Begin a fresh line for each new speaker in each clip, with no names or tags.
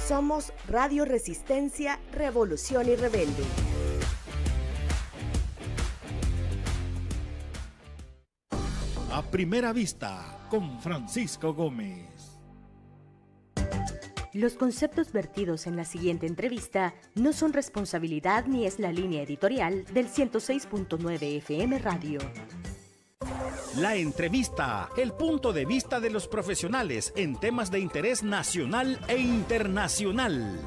Somos Radio Resistencia, Revolución y Rebelde.
A primera vista, con Francisco Gómez.
Los conceptos vertidos en la siguiente entrevista no son responsabilidad ni es la línea editorial del 106.9 FM Radio.
La entrevista, el punto de vista de los profesionales en temas de interés nacional e internacional.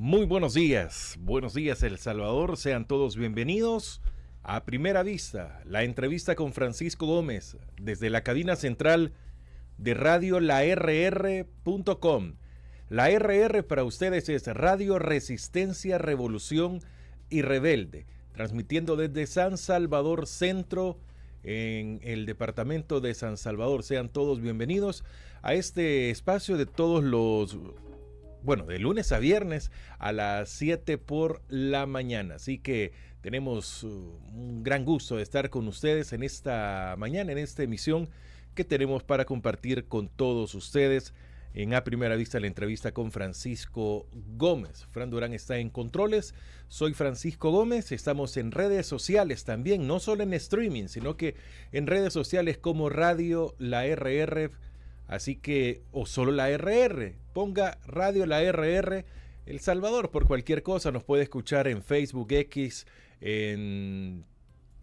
Muy buenos días El Salvador, sean todos bienvenidos a Primera Vista, la entrevista con Francisco Gómez desde la cabina central de Radio LaRR.com. La RR para ustedes es Radio Resistencia, Revolución y Rebelde, transmitiendo desde San Salvador Centro, en el departamento de San Salvador. Sean todos bienvenidos a este espacio de de lunes a viernes a las 7 por la mañana. Así que tenemos un gran gusto de estar con ustedes en esta mañana, en esta emisión que tenemos para compartir con todos ustedes. En A Primera Vista, la entrevista con Francisco Gómez. Fran Durán está en controles. Soy Francisco Gómez. Estamos en redes sociales también, no solo en streaming, sino que en redes sociales como Radio La RR. Así que, o solo la RR, ponga Radio La RR El Salvador por cualquier cosa. Nos puede escuchar en Facebook, en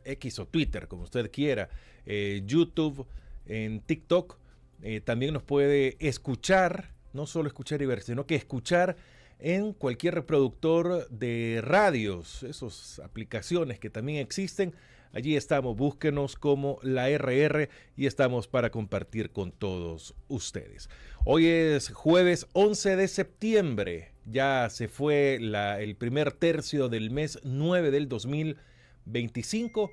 X o Twitter, como usted quiera, YouTube, en TikTok. También nos puede escuchar, no solo escuchar y ver, sino que escuchar en cualquier reproductor de radios, esas aplicaciones que también existen. Allí estamos, búsquenos como la RR y estamos para compartir con todos ustedes. Hoy es jueves 11 de septiembre, ya se fue el primer tercio del mes 9 del 2025,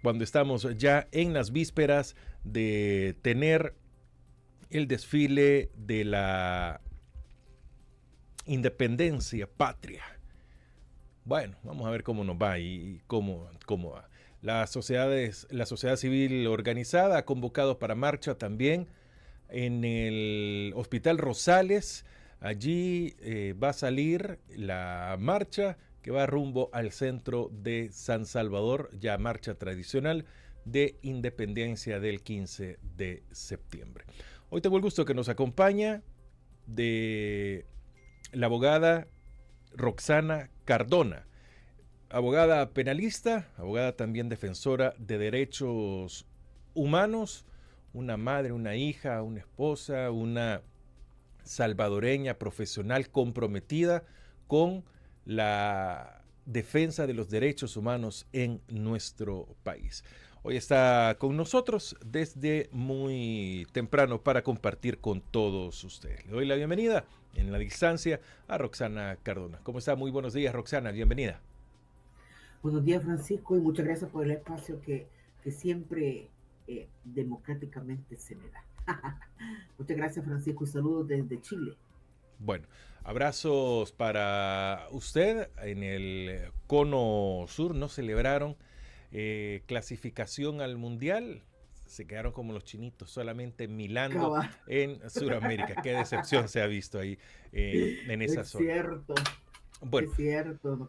cuando estamos ya en las vísperas de tener el desfile de la independencia patria. Bueno, vamos a ver cómo nos va y cómo va. La sociedad civil organizada ha convocado para marcha también en el Hospital Rosales. Allí va a salir la marcha que va rumbo al centro de San Salvador, ya marcha tradicional de independencia del 15 de septiembre. Hoy tengo el gusto que nos acompaña de la abogada Roxana Cardona, abogada penalista, abogada también defensora de derechos humanos, una madre, una hija, una esposa, una salvadoreña profesional comprometida con la defensa de los derechos humanos en nuestro país. Hoy está con nosotros desde muy temprano para compartir con todos ustedes. Le doy la bienvenida en la distancia a Roxana Cardona. ¿Cómo está? Muy buenos días, Roxana. Bienvenida.
Buenos días, Francisco, y muchas gracias por el espacio que siempre democráticamente se me da. Muchas gracias, Francisco, y saludos desde Chile.
Bueno, abrazos para usted. En el Cono Sur no celebraron clasificación al Mundial. Se quedaron como los chinitos, solamente milando en Sudamérica. Qué decepción se ha visto ahí en esa zona.
Es cierto. No,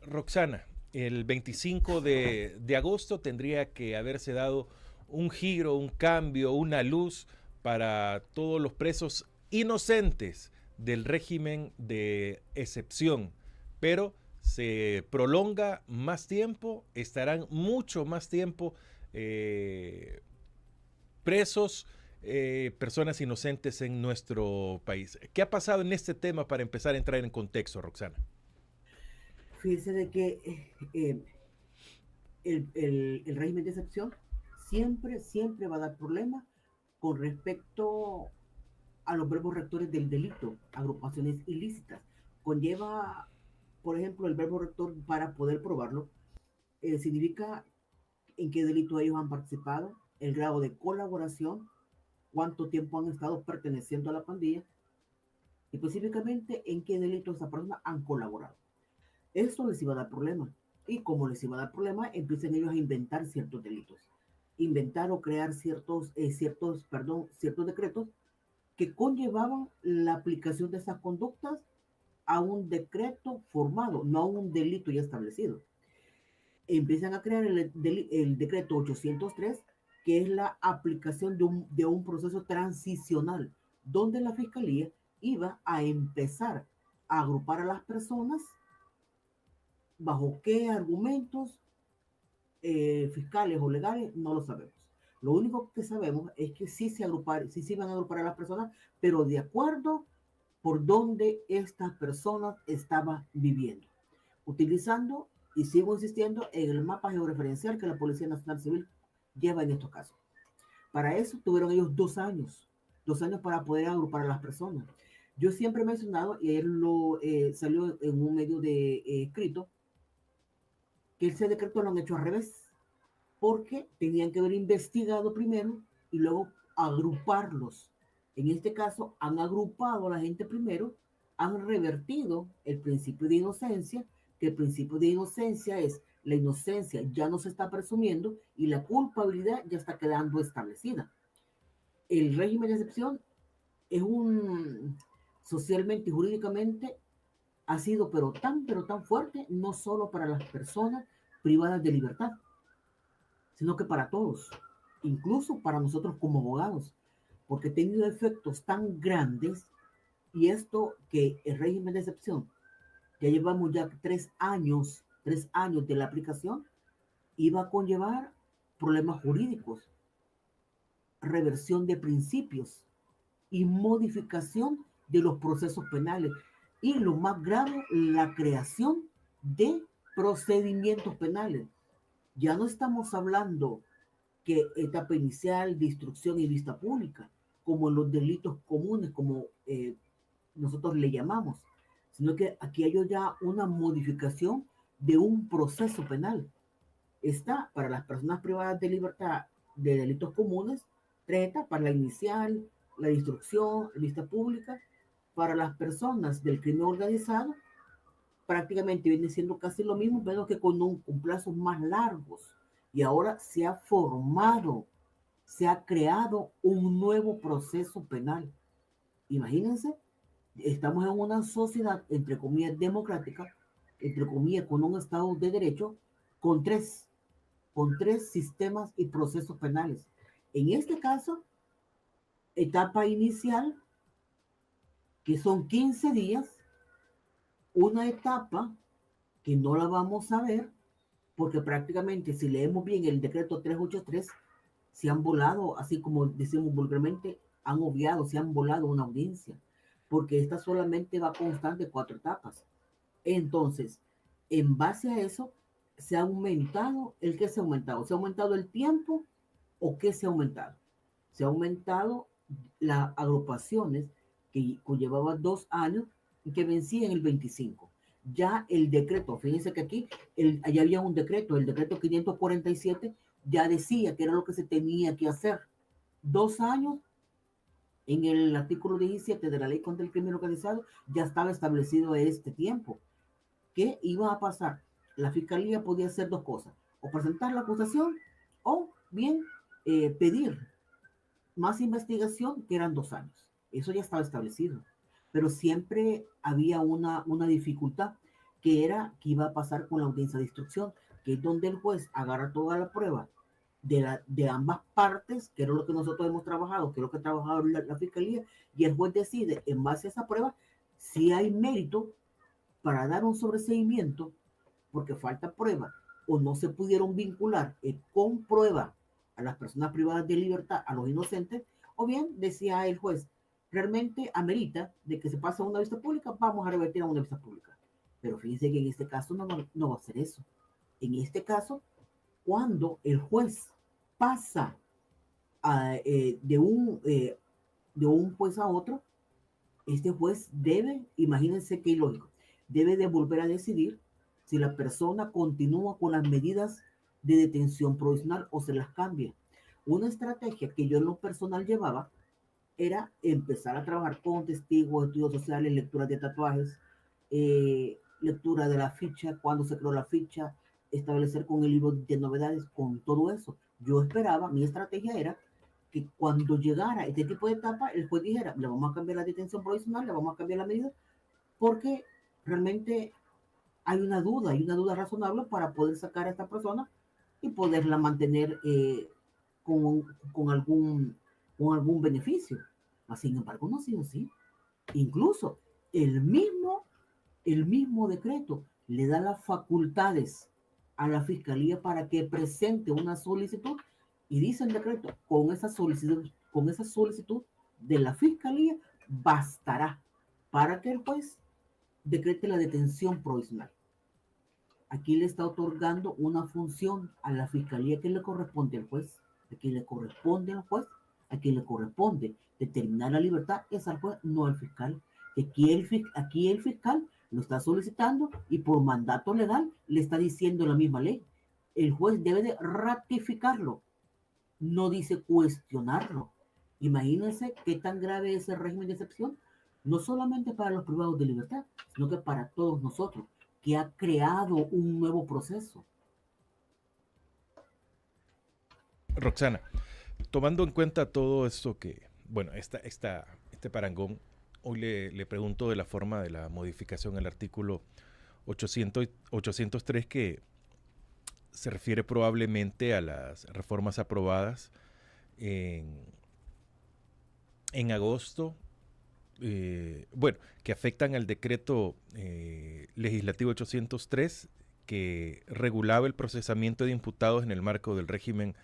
Roxana, el 25 de agosto tendría que haberse dado un giro, un cambio, una luz para todos los presos inocentes del régimen de excepción, pero se prolonga más tiempo, estarán mucho más tiempo presos personas inocentes en nuestro país. ¿Qué ha pasado en este tema para empezar a entrar en contexto, Roxana?
Fíjense de que el régimen de excepción siempre va a dar problemas con respecto a los verbos rectores del delito, agrupaciones ilícitas. Conlleva, por ejemplo, el verbo rector para poder probarlo, significa en qué delito ellos han participado, el grado de colaboración, cuánto tiempo han estado perteneciendo a la pandilla, y específicamente en qué delito esa persona han colaborado. Esto les iba a dar problema. Y como les iba a dar problema, empiezan ellos a inventar ciertos delitos. Inventar o crear ciertos decretos que conllevaban la aplicación de esas conductas a un decreto formado, no a un delito ya establecido. Empiezan a crear el decreto 803, que es la aplicación de un proceso transicional, donde la fiscalía iba a empezar a agrupar a las personas. ¿Bajo qué argumentos fiscales o legales? No lo sabemos. Lo único que sabemos es que sí se iban a agrupar a las personas, pero de acuerdo por donde estas personas estaban viviendo, utilizando, y sigo insistiendo, en el mapa georreferencial que la Policía Nacional Civil lleva en estos casos. Para eso tuvieron ellos 2 años para poder agrupar a las personas. Yo siempre he mencionado, y él salió en un medio de escrito, que ese decreto lo han hecho al revés, porque tenían que haber investigado primero y luego agruparlos. En este caso, han agrupado a la gente primero, han revertido el principio de inocencia, que el principio de inocencia es la inocencia ya no se está presumiendo y la culpabilidad ya está quedando establecida. El régimen de excepción es socialmente y jurídicamente ha sido pero tan fuerte, no solo para las personas privadas de libertad, sino que para todos, incluso para nosotros como abogados, porque ha tenido efectos tan grandes, y esto que el régimen de excepción, ya llevamos ya 3 años de la aplicación, iba a conllevar problemas jurídicos, reversión de principios y modificación de los procesos penales. Y lo más grave, la creación de procedimientos penales. Ya no estamos hablando que etapa inicial de instrucción y vista pública, como en los delitos comunes, como nosotros le llamamos, sino que aquí hay ya una modificación de un proceso penal. Está para las personas privadas de libertad de delitos comunes, 3 etapas: la inicial, la de instrucción, la vista pública. Para las personas del crimen organizado, prácticamente viene siendo casi lo mismo, pero que con plazos más largos. Y ahora se ha formado, se ha creado un nuevo proceso penal. Imagínense, estamos en una sociedad, entre comillas, democrática, entre comillas, con un Estado de Derecho, con tres sistemas y procesos penales. En este caso, etapa inicial, que son 15 días, una etapa que no la vamos a ver, porque prácticamente si leemos bien el decreto 383, se han volado, así como decimos vulgarmente, han obviado, se han volado una audiencia, porque esta solamente va a constar de 4 etapas. Entonces, en base a eso, se ha aumentado, ¿qué se ha aumentado? ¿Se ha aumentado el tiempo o qué se ha aumentado? Se ha aumentado las agrupaciones que conllevaba 2 años y que vencían el 25. Ya el decreto, fíjense que aquí allá había un decreto, el decreto 547 ya decía que era lo que se tenía que hacer. 2 años, en el artículo 17 de la Ley contra el Crimen Organizado ya estaba establecido este tiempo. ¿Qué iba a pasar? La fiscalía podía hacer 2 cosas: o presentar la acusación o bien pedir más investigación, que eran 2 años. Eso ya estaba establecido. Pero siempre había una dificultad, que era que iba a pasar con la audiencia de instrucción, que es donde el juez agarra toda la prueba de ambas partes, que era lo que nosotros hemos trabajado, que es lo que ha trabajado la fiscalía, y el juez decide en base a esa prueba si hay mérito para dar un sobreseimiento, porque falta prueba o no se pudieron vincular con prueba a las personas privadas de libertad, a los inocentes, o bien decía el juez, realmente amerita de que se pase a una vista pública, vamos a revertir a una vista pública. Pero fíjense que en este caso no va a ser eso. En este caso, cuando el juez pasa de un juez a otro, este juez debe, imagínense qué ilógico, debe de volver a decidir si la persona continúa con las medidas de detención provisional o se las cambia. Una estrategia que yo en lo personal llevaba era empezar a trabajar con testigos, estudios sociales, lecturas de tatuajes, lectura de la ficha, cuando se creó la ficha, establecer con el libro de novedades, con todo eso. Yo esperaba, mi estrategia era que cuando llegara este tipo de etapa, el juez dijera, le vamos a cambiar la detención provisional, le vamos a cambiar la medida, porque realmente hay una duda razonable para poder sacar a esta persona y poderla mantener con, con, algún, con algún beneficio. Sin embargo, no ha sido así. Incluso el mismo decreto le da las facultades a la fiscalía para que presente una solicitud y dice el decreto, con esa solicitud de la fiscalía bastará para que el juez decrete la detención provisional. Aquí le está otorgando una función a la fiscalía que le corresponde al juez, a quien le corresponde al juez, a quien le corresponde determinar la libertad es al juez, no al fiscal. Aquí el fiscal lo está solicitando y por mandato legal le está diciendo la misma ley. El juez debe de ratificarlo, no dice cuestionarlo. Imagínense qué tan grave es el régimen de excepción, no solamente para los privados de libertad, sino que para todos nosotros, que ha creado un nuevo proceso.
Roxana, tomando en cuenta todo esto que, bueno, este parangón, hoy le pregunto de la forma de la modificación al artículo 803 que se refiere probablemente a las reformas aprobadas en agosto, que afectan al decreto legislativo 803 que regulaba el procesamiento de imputados en el marco del régimen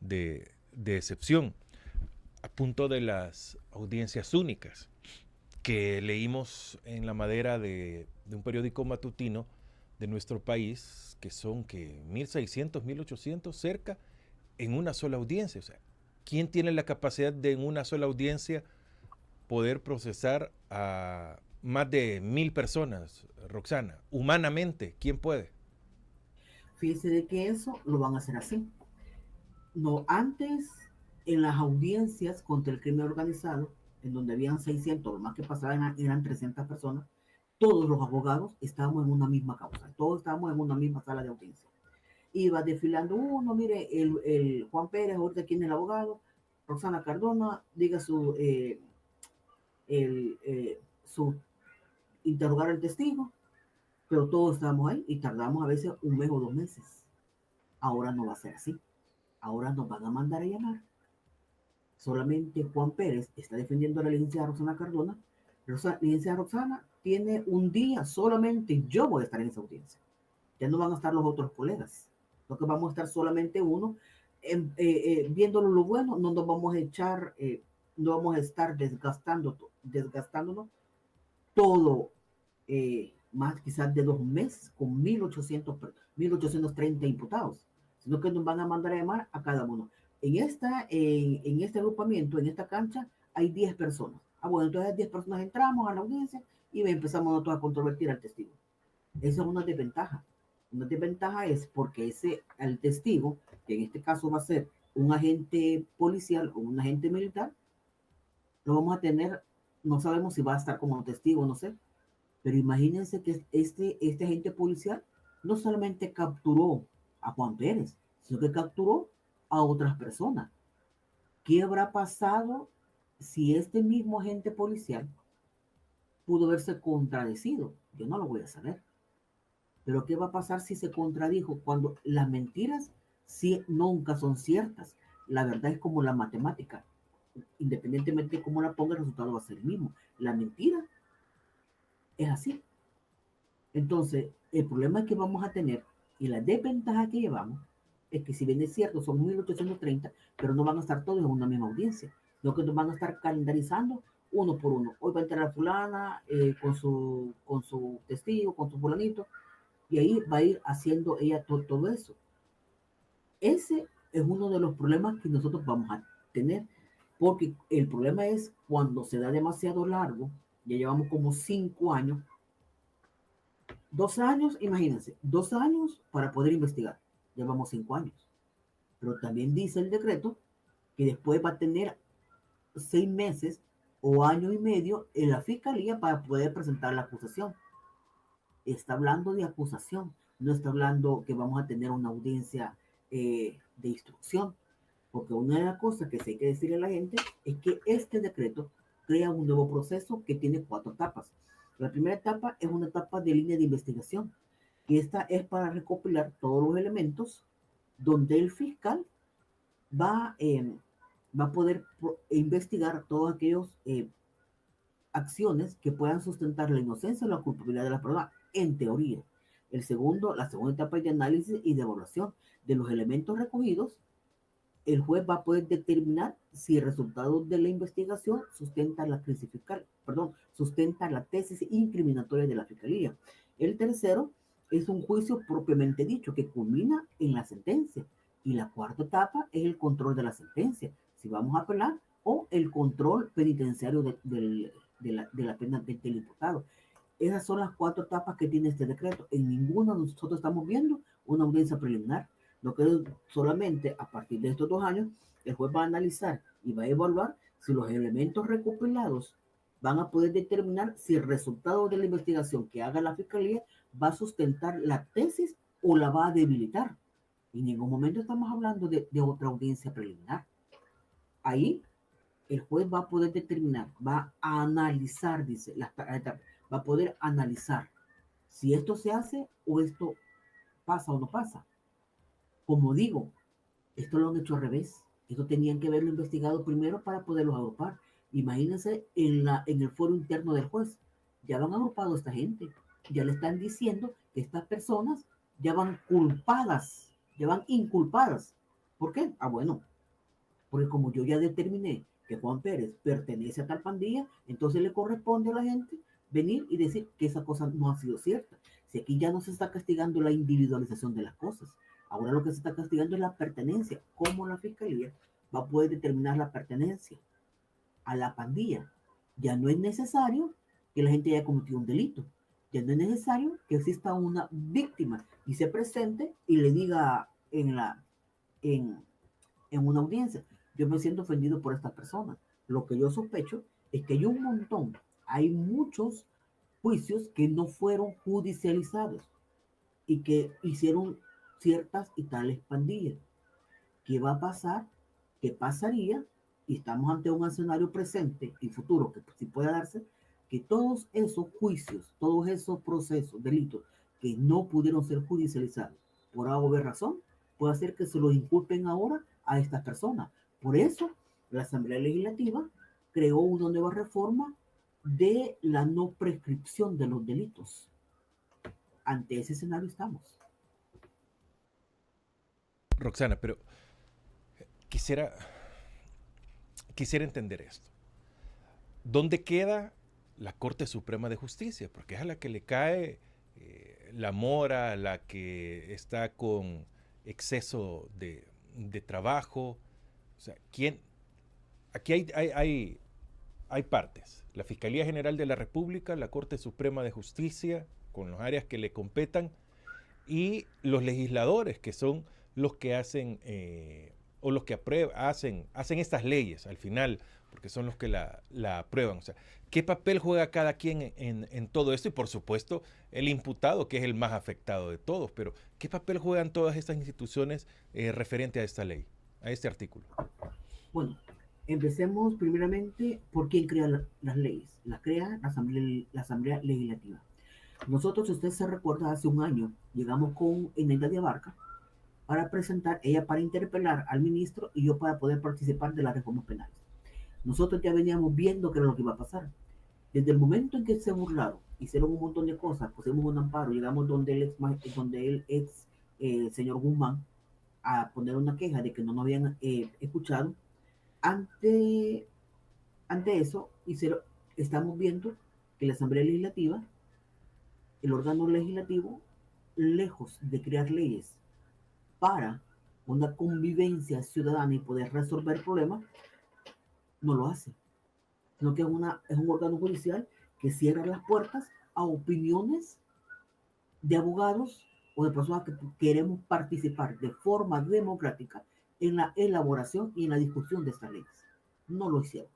de excepción, a punto de las audiencias únicas que leímos en la madera de un periódico matutino de nuestro país, que son 1.600, 1.800 cerca en una sola audiencia. O sea, ¿quién tiene la capacidad de en una sola audiencia poder procesar a más de 1.000 personas, Roxana? Humanamente, ¿quién puede?
Fíjese de que eso lo van a hacer así. No, antes en las audiencias contra el crimen organizado, en donde habían 600, lo más que pasaban eran 300 personas, todos los abogados estábamos en una misma causa, todos estábamos en una misma sala de audiencia. Iba desfilando uno, mire, el Juan Pérez, ahorita quién es el abogado, Roxana Cardona, diga su interrogar al testigo, pero todos estábamos ahí y tardamos a veces un mes o 2 meses. Ahora no va a ser así. Ahora nos van a mandar a llamar. Solamente Juan Pérez está defendiendo a la licenciada Roxana Cardona. La licenciada Roxana tiene un día, solamente yo voy a estar en esa audiencia. Ya no van a estar los otros colegas. Lo que vamos a estar solamente uno, viéndolo lo bueno, no nos vamos a echar, no vamos a estar desgastándonos todo, más quizás de 2 meses con 1.830 imputados, sino que nos van a mandar a llamar a cada uno. En este agrupamiento, en esta cancha, hay 10 personas. Bueno, entonces 10 personas entramos a la audiencia y empezamos nosotros a controvertir al testigo. Esa es una desventaja. Una desventaja es porque el testigo, que en este caso va a ser un agente policial o un agente militar, lo vamos a tener, no sabemos si va a estar como testigo, no sé, pero imagínense que este agente policial no solamente capturó a Juan Pérez, sino que capturó a otras personas. ¿Qué habrá pasado si este mismo agente policial pudo haberse contradecido? Yo no lo voy a saber. Pero ¿qué va a pasar si se contradijo? Cuando las mentiras nunca son ciertas. La verdad es como la matemática. Independientemente de cómo la ponga, el resultado va a ser el mismo. La mentira es así. Entonces, el problema que vamos a tener y la desventaja que llevamos es que si bien es cierto, son 1.830, pero no van a estar todos en una misma audiencia, sino que nos van a estar calendarizando uno por uno. Hoy va a entrar la fulana con su testigo, con su fulanito, y ahí va a ir haciendo ella todo eso. Ese es uno de los problemas que nosotros vamos a tener, porque el problema es cuando se da demasiado largo, Ya llevamos como 5 años, 2 años, imagínense, 2 años para poder investigar. Llevamos 5 años. Pero también dice el decreto que después va a tener 6 meses o año y medio en la fiscalía para poder presentar la acusación. Está hablando de acusación, no está hablando que vamos a tener una audiencia de instrucción, porque una de las cosas que sí hay que decirle a la gente es que este decreto crea un nuevo proceso que tiene 4 etapas. La primera etapa es una etapa de línea de investigación, y esta es para recopilar todos los elementos donde el fiscal va a poder investigar todas aquellas acciones que puedan sustentar la inocencia o la culpabilidad de la persona, en teoría. La segunda etapa es de análisis y de evaluación de los elementos recogidos. El juez va a poder determinar si el resultado de la investigación sustenta la tesis incriminatoria de la fiscalía. El tercero es un juicio propiamente dicho que culmina en la sentencia. Y la cuarta etapa es el control de la sentencia, si vamos a apelar, o el control penitenciario de la pena del imputado. Esas son las 4 etapas que tiene este decreto. En ninguna nosotros estamos viendo una audiencia preliminar. Lo que es solamente a partir de estos 2 años, el juez va a analizar y va a evaluar si los elementos recopilados van a poder determinar si el resultado de la investigación que haga la fiscalía va a sustentar la tesis o la va a debilitar. En ningún momento estamos hablando de otra audiencia preliminar. Ahí el juez va a poder determinar, va a analizar, dice, va a poder analizar si esto se hace o esto pasa o no pasa. Como digo, esto lo han hecho al revés. Esto tenían que haberlo investigado primero para poderlos agrupar. Imagínense en el foro interno del juez. Ya van agrupado a esta gente. Ya le están diciendo que estas personas ya van culpadas, ya van inculpadas. ¿Por qué? Bueno, porque como yo ya determiné que Juan Pérez pertenece a tal pandilla, entonces le corresponde a la gente venir y decir que esa cosa no ha sido cierta. Si aquí ya no se está castigando la individualización de las cosas, ahora lo que se está castigando es la pertenencia. ¿Cómo la fiscalía va a poder determinar la pertenencia a la pandilla? Ya no es necesario que la gente haya cometido un delito. Ya no es necesario que exista una víctima y se presente y le diga en una audiencia: yo me siento ofendido por esta persona. Lo que yo sospecho es que hay muchos juicios que no fueron judicializados y que hicieron ciertas y tales pandillas. ¿Qué va a pasar? ¿Qué pasaría? Y estamos ante un escenario presente y futuro que sí puede darse, que todos esos juicios, todos esos procesos, delitos que no pudieron ser judicializados por A o B razón, puede hacer que se los inculpen ahora a estas personas. Por eso, la Asamblea Legislativa creó una nueva reforma de la no prescripción de los delitos. Ante ese escenario estamos.
Roxana, pero quisiera entender esto. ¿Dónde queda la Corte Suprema de Justicia? Porque es a la que le cae la mora, la que está con exceso de trabajo. O sea, aquí hay partes. La Fiscalía General de la República, la Corte Suprema de Justicia, con las áreas que le competan, y los legisladores, que son los que hacen o los que hacen estas leyes al final, porque son los que la aprueban. O sea, ¿qué papel juega cada quien en todo esto? Y por supuesto, el imputado, que es el más afectado de todos, pero ¿qué papel juegan todas estas instituciones referente a esta ley, a este artículo?
Bueno, empecemos primeramente por quién crea las leyes. Las crea la Asamblea Legislativa. Nosotros, si usted se recuerda, hace un año llegamos con Eneida de Abarca para presentar, ella para interpelar al ministro y yo para poder participar de las reformas penales. Nosotros ya veníamos viendo qué era lo que iba a pasar. Desde el momento en que se burlaron, hicieron un montón de cosas, pusimos un amparo, llegamos donde el ex señor Guzmán a poner una queja de que no nos habían escuchado. Ante eso, estamos viendo que la Asamblea Legislativa, el órgano legislativo, lejos de crear leyes para una convivencia ciudadana y poder resolver problemas, no lo hace. Sino que es un órgano judicial que cierra las puertas a opiniones de abogados o de personas que queremos participar de forma democrática en la elaboración y en la discusión de estas leyes. No lo hicieron.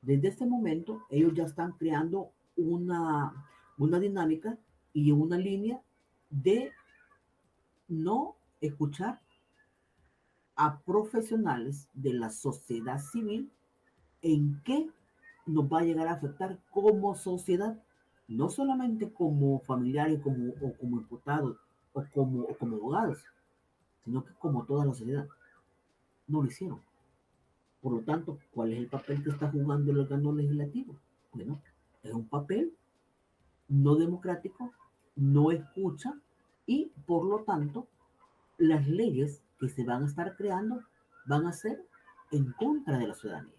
Desde este momento, ellos ya están creando una dinámica y una línea de no escuchar a profesionales de la sociedad civil en qué nos va a llegar a afectar como sociedad, no solamente como familiares o como imputados o como abogados, sino que como toda la sociedad. No lo hicieron. Por lo tanto, ¿cuál es el papel que está jugando el órgano legislativo? Bueno, es un papel no democrático, no escucha y por lo tanto las leyes que se van a estar creando van a ser en contra de la ciudadanía.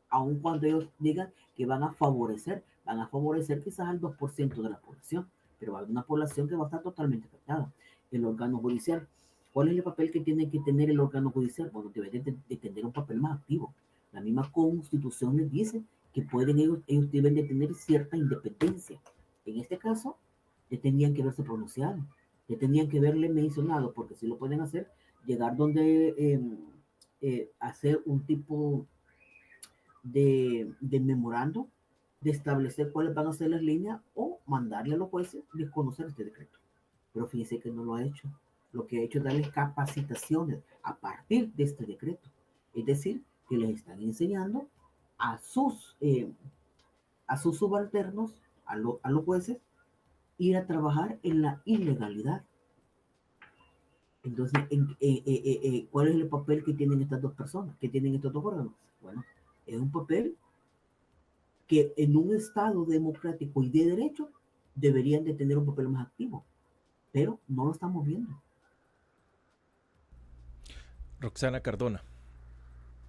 Aun cuando ellos digan que van a favorecer quizás al 2% de la población, pero hay una población que va a estar totalmente afectada. El órgano judicial, ¿cuál es el papel que tiene que tener el órgano judicial? Bueno, debe de tener un papel más activo. La misma Constitución les dice que ellos deben de tener cierta independencia. En este caso, ya tenían que haberse pronunciado, ya tenían que haberle mencionado, porque si lo pueden hacer, llegar donde hacer un tipo de memorando, de establecer cuáles van a ser las líneas o mandarle a los jueces desconocer este decreto. Pero fíjense que no lo ha hecho. Lo que ha hecho es darles capacitaciones a partir de este decreto. Es decir, que les están enseñando a sus subalternos, a los jueces, ir a trabajar en la ilegalidad. Entonces, ¿cuál es el papel que tienen estas dos personas, que tienen estos dos órganos? Bueno, es un papel que en un Estado democrático y de derecho deberían de tener un papel más activo, pero no lo estamos viendo.
Roxana Cardona,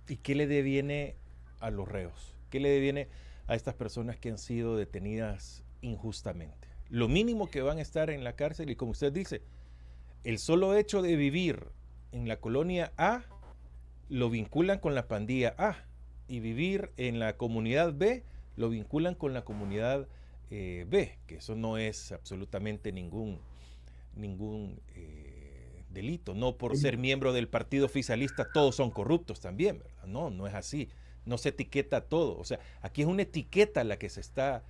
¿y qué le deviene a los reos? ¿Qué le deviene a estas personas que han sido detenidas injustamente? Lo mínimo que van a estar en la cárcel, y como usted dice, el solo hecho de vivir en la colonia A lo vinculan con la pandilla A, y vivir en la comunidad B lo vinculan con la comunidad B, que eso no es absolutamente ningún delito. No por ser miembro del partido oficialista todos son corruptos también, ¿verdad? No es así. No se etiqueta todo. O sea, aquí es una etiqueta la que se está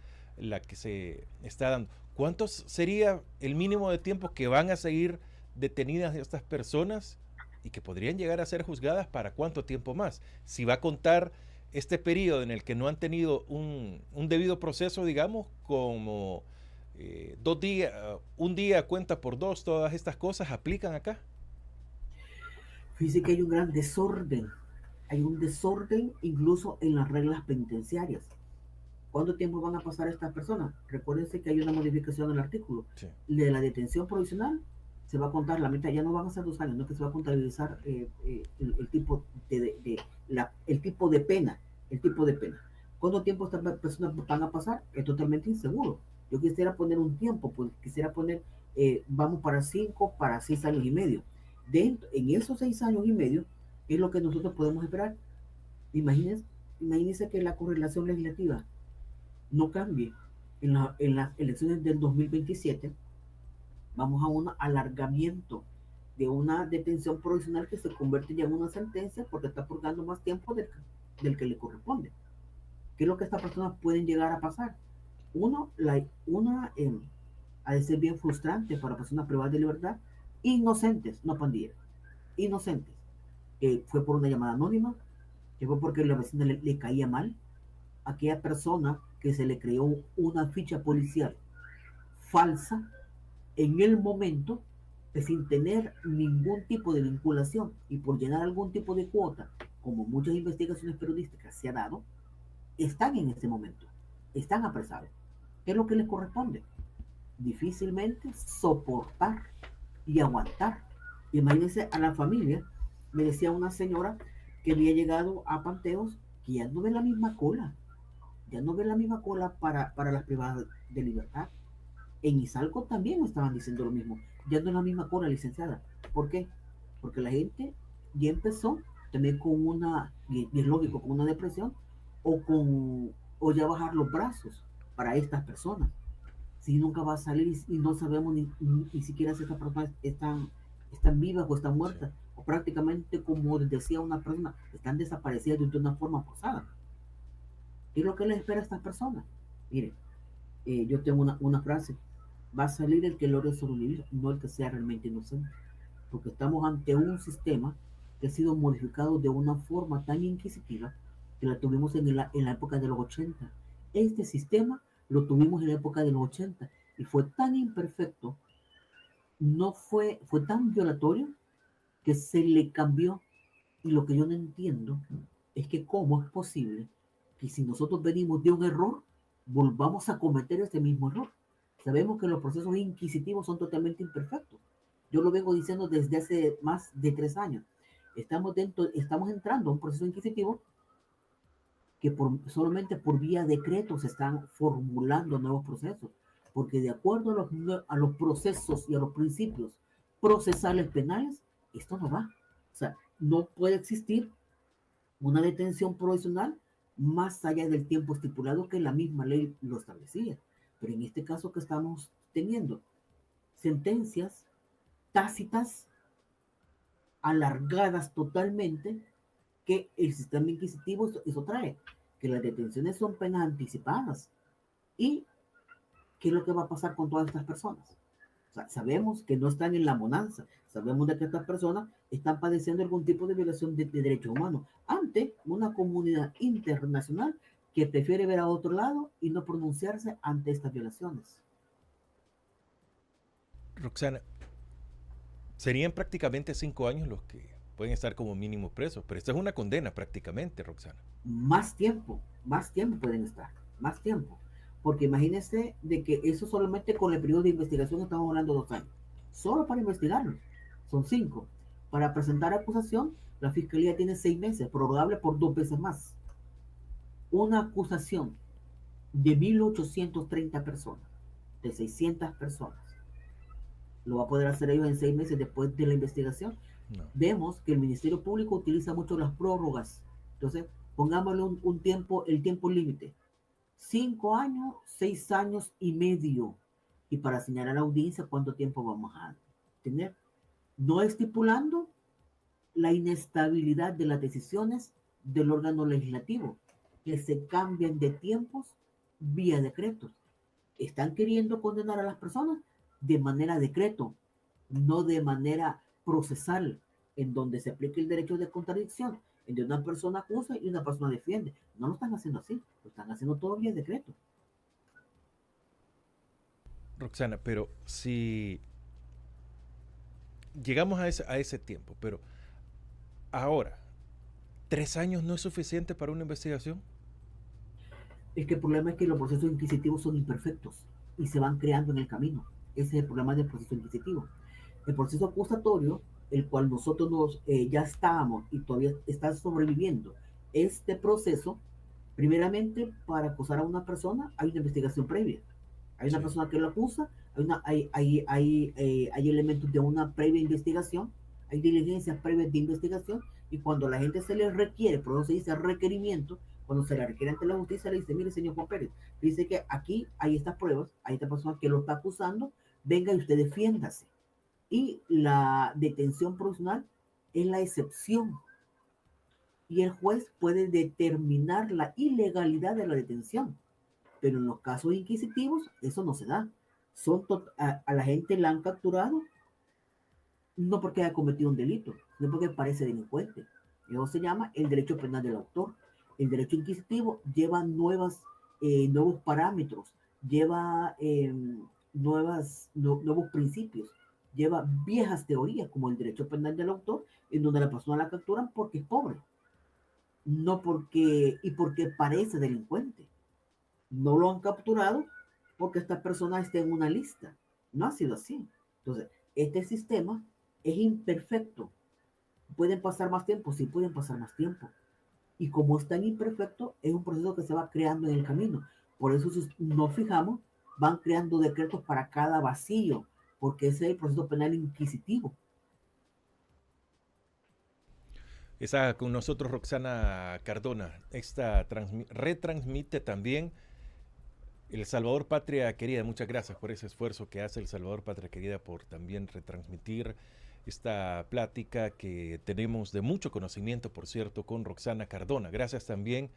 dando. ¿Cuánto sería el mínimo de tiempo que van a seguir detenidas estas personas y que podrían llegar a ser juzgadas para cuánto tiempo más? Si va a contar este periodo en el que no han tenido un debido proceso, digamos, como 2 días, un día cuenta por 2, todas estas cosas aplican acá.
Fíjense que hay un gran desorden. Hay un desorden incluso en las reglas penitenciarias. ¿Cuánto tiempo van a pasar estas personas? Recuérdense que hay una modificación en el artículo. Sí. De la detención provisional se va a contar la mitad, ya no van a ser 2 años, no que se va a contabilizar el tipo de pena. ¿Cuánto tiempo estas personas van a pasar? Es totalmente inseguro. Yo quisiera poner un tiempo, pues quisiera poner, vamos para 5, para 6 años y medio. En esos 6 años y medio es lo que nosotros podemos esperar. Imagínense que la correlación legislativa no cambie en las elecciones del 2027. Vamos a un alargamiento de una detención provisional que se convierte ya en una sentencia porque está purgando más tiempo del que le corresponde. ¿Qué es lo que estas personas pueden llegar a pasar? Ha de ser bien frustrante para personas privadas de libertad, inocentes, no pandilleros, inocentes. Fue por una llamada anónima, que fue porque la vecina le caía mal. Aquella persona que se le creó una ficha policial falsa en el momento, sin tener ningún tipo de vinculación y por llenar algún tipo de cuota, como muchas investigaciones periodísticas se ha dado, están en este momento, están apresados. ¿Qué es lo que les corresponde? Difícilmente soportar y aguantar. Imagínense a la familia. Me decía una señora que había llegado a Panteos que ya no ve la misma cola. Ya no ve la misma cola para las privadas de libertad. En Izalco también me estaban diciendo lo mismo. Ya no es la misma cola, licenciada. ¿Por qué? Porque la gente ya empezó también y es lógico, con una depresión o ya bajar los brazos. para estas personas. Si nunca va a salir y no sabemos ni siquiera si estas personas están vivas o están muertas, o prácticamente, como decía una persona, están desaparecidas de una forma forzada. ¿Qué es lo que les espera a estas personas? Miren, yo tengo una frase: va a salir el que logre sobrevivir, no el que sea realmente inocente, porque estamos ante un sistema que ha sido modificado de una forma tan inquisitiva que la tuvimos en la época de los 80. Este sistema lo tuvimos en la época de los 80 y fue tan imperfecto, fue tan violatorio que se le cambió. Y lo que yo no entiendo es que cómo es posible que, si nosotros venimos de un error, volvamos a cometer ese mismo error. Sabemos que los procesos inquisitivos son totalmente imperfectos. Yo lo vengo diciendo desde hace más de 3 años. Estamos entrando a un proceso inquisitivo que solamente por vía de decreto se están formulando nuevos procesos, porque de acuerdo a los procesos y a los principios procesales penales, esto no va. O sea, no puede existir una detención provisional más allá del tiempo estipulado que la misma ley lo establecía. Pero en este caso que estamos teniendo, sentencias tácitas, alargadas totalmente, que el sistema inquisitivo eso trae, que las detenciones son penas anticipadas. ¿Y qué es lo que va a pasar con todas estas personas? O sea, sabemos que no están en la bonanza, sabemos de que estas personas están padeciendo algún tipo de violación de derechos humanos ante una comunidad internacional que prefiere ver a otro lado y no pronunciarse ante estas violaciones.
Roxana, serían prácticamente 5 años los que pueden estar como mínimo presos, pero esta es una condena prácticamente, Roxana.
Más tiempo pueden estar, más tiempo. Porque imagínense de que eso solamente con el periodo de investigación estamos hablando de 2 años. Solo para investigarlo son 5. Para presentar acusación, la fiscalía tiene 6 meses, prorrogable por 2 veces más. Una acusación de 1.830 personas, de 600 personas, ¿lo va a poder hacer ellos en 6 meses después de la investigación?
No.
Vemos que el Ministerio Público utiliza mucho las prórrogas. Entonces, pongámosle el tiempo límite. 5 años, 6 años y medio. Y para señalar a la audiencia cuánto tiempo vamos a tener. No estipulando la inestabilidad de las decisiones del órgano legislativo, que se cambian de tiempos vía decretos. Están queriendo condenar a las personas de manera decreto, no de manera procesal, en donde se aplique el derecho de contradicción, en donde una persona acusa y una persona defiende. No lo están haciendo así, lo están haciendo todo vía decreto.
Roxana, pero si llegamos a ese tiempo, pero ahora, 3 años no es suficiente para una investigación.
Es que el problema es que los procesos inquisitivos son imperfectos y se van creando en el camino. Ese es el problema del proceso inquisitivo. El proceso acusatorio, el cual nosotros ya estábamos y todavía está sobreviviendo este proceso, primeramente, para acusar a una persona hay una investigación previa. Hay una persona que lo acusa, hay elementos de una previa investigación, hay diligencias previas de investigación, y cuando a la gente se le requiere, por eso se dice requerimiento, cuando se le requiere ante la justicia, le dice: mire, señor Juan Pérez, dice que aquí hay estas pruebas, hay esta persona que lo está acusando, venga y usted defiéndase. Y la detención provisional es la excepción. Y el juez puede determinar la ilegalidad de la detención. Pero en los casos inquisitivos, eso no se da. A la gente la han capturado no porque haya cometido un delito, sino porque parece delincuente. Eso se llama el derecho penal del autor. El derecho inquisitivo lleva nuevos parámetros, lleva nuevos principios, lleva viejas teorías como el derecho penal del autor, en donde la persona la capturan porque es pobre, no porque parece delincuente. No lo han capturado porque esta persona está en una lista. No ha sido así. Entonces, este sistema es imperfecto. ¿Pueden pasar más tiempo? Sí, pueden pasar más tiempo. Y como es tan imperfecto, es un proceso que se va creando en el camino. Por eso, si nos fijamos, van creando decretos para cada vacío, porque ese es el proceso penal inquisitivo.
Está con nosotros Roxana Cardona. Esta retransmite también El Salvador Patria Querida, muchas gracias por ese esfuerzo que hace el Salvador Patria Querida por también retransmitir esta plática que tenemos de mucho conocimiento, por cierto, con Roxana Cardona. Gracias también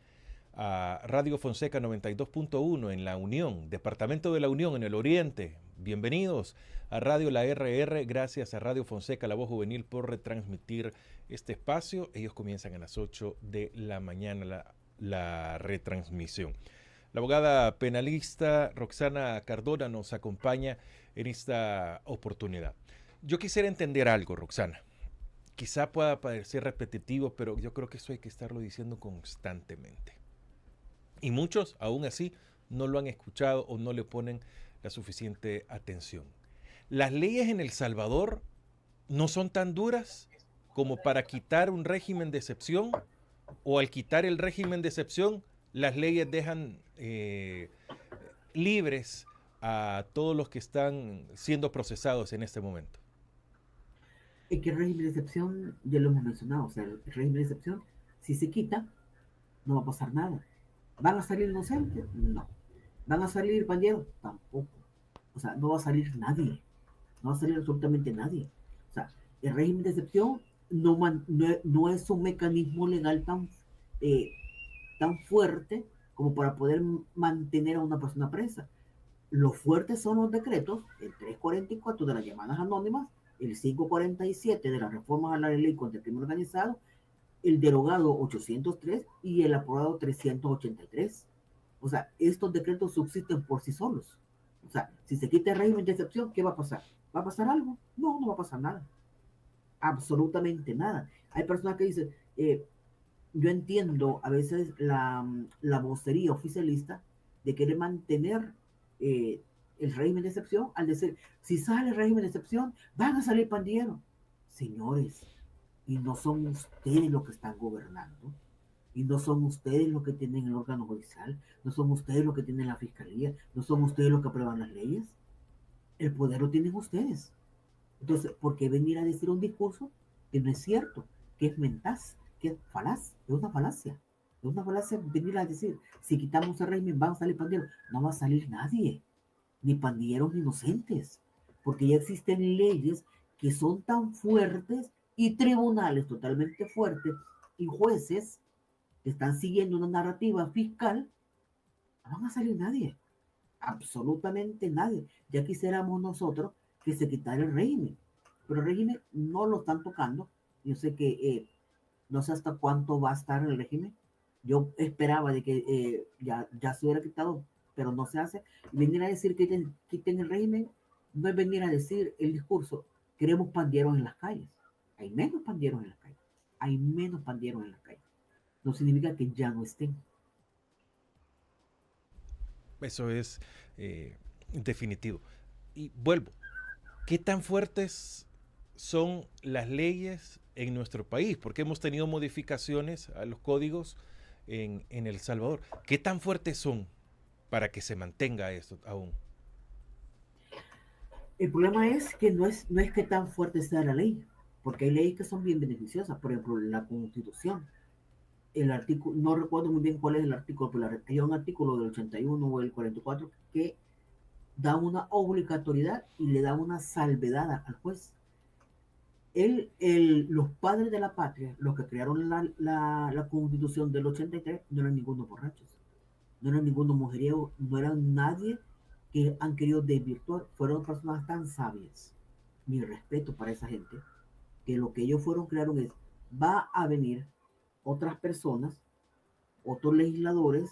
a Radio Fonseca 92.1 en La Unión, Departamento de La Unión en el Oriente. Bienvenidos a Radio La RR, gracias a Radio Fonseca, La Voz Juvenil, por retransmitir este espacio. Ellos comienzan a las 8 de la mañana la retransmisión. La abogada penalista Roxana Cardona nos acompaña en esta oportunidad. Yo quisiera entender algo, Roxana. Quizá pueda parecer repetitivo, pero yo creo que eso hay que estarlo diciendo constantemente. Y muchos, aún así, no lo han escuchado o no le ponen la suficiente atención. Las leyes en El Salvador no son tan duras como para quitar un régimen de excepción, o al quitar el régimen de excepción, las leyes dejan libres a todos los que están siendo procesados en este momento.
Es que el régimen de excepción, ya lo hemos mencionado, o sea, el régimen de excepción, si se quita, no va a pasar nada. ¿Van a salir inocentes? No. ¿Van a salir pandilleros? Tampoco. O sea, no va a salir nadie. No va a salir absolutamente nadie. O sea, el régimen de excepción no es un mecanismo legal tan fuerte como para poder mantener a una persona presa. Los fuertes son los decretos, el 344 de las llamadas anónimas, el 547 de las reformas a la ley contra el crimen organizado, el derogado 803 y el aprobado 383. O sea, estos decretos subsisten por sí solos. O sea, si se quita el régimen de excepción, ¿qué va a pasar? ¿Va a pasar algo? No, no va a pasar nada. Absolutamente nada. Hay personas que dicen, yo entiendo a veces la vocería oficialista de querer mantener el régimen de excepción al decir, si sale el régimen de excepción, van a salir pandilleros. Señores, y no son ustedes los que están gobernando, y no son ustedes los que tienen el órgano judicial, no son ustedes los que tienen la fiscalía, no son ustedes los que aprueban las leyes. El poder lo tienen ustedes. Entonces, ¿por qué venir a decir un discurso que no es cierto, que es mentaz, que es falaz? Es una falacia. Es una falacia venir a decir, si quitamos el régimen, van a salir pandilleros. No va a salir nadie, ni pandilleros inocentes, porque ya existen leyes que son tan fuertes y tribunales totalmente fuertes y jueces que están siguiendo una narrativa fiscal. No van a salir nadie, absolutamente nadie. Ya quisiéramos nosotros que se quitara el régimen, pero el régimen no lo están tocando. Yo sé que no sé hasta cuánto va a estar el régimen. Yo esperaba de que ya se hubiera quitado, pero no se hace. Y venir a decir que quiten el régimen no es venir a decir el discurso, queremos pandilleros en las calles. Hay menos pandilleros en las calles. Hay menos pandilleros en las calles. No significa que ya no estén.
Eso es definitivo. Y vuelvo, ¿qué tan fuertes son las leyes en nuestro país? Porque hemos tenido modificaciones a los códigos en El Salvador. ¿Qué tan fuertes son para que se mantenga esto aún?
El problema es que no es que tan fuerte sea la ley, porque hay leyes que son bien beneficiosas. Por ejemplo, la Constitución. El artículo, no recuerdo muy bien cuál es el artículo, pero hay un artículo del 81 o el 44 que da una obligatoriedad y le da una salvedad al juez. Los padres de la patria, los que crearon la Constitución del 83, no eran ningunos borrachos, no eran ningunos mujeriegos, no eran nadie que han querido desvirtuar. Fueron personas tan sabias, mi respeto para esa gente, que lo que ellos crearon es, va a venir otras personas, otros legisladores,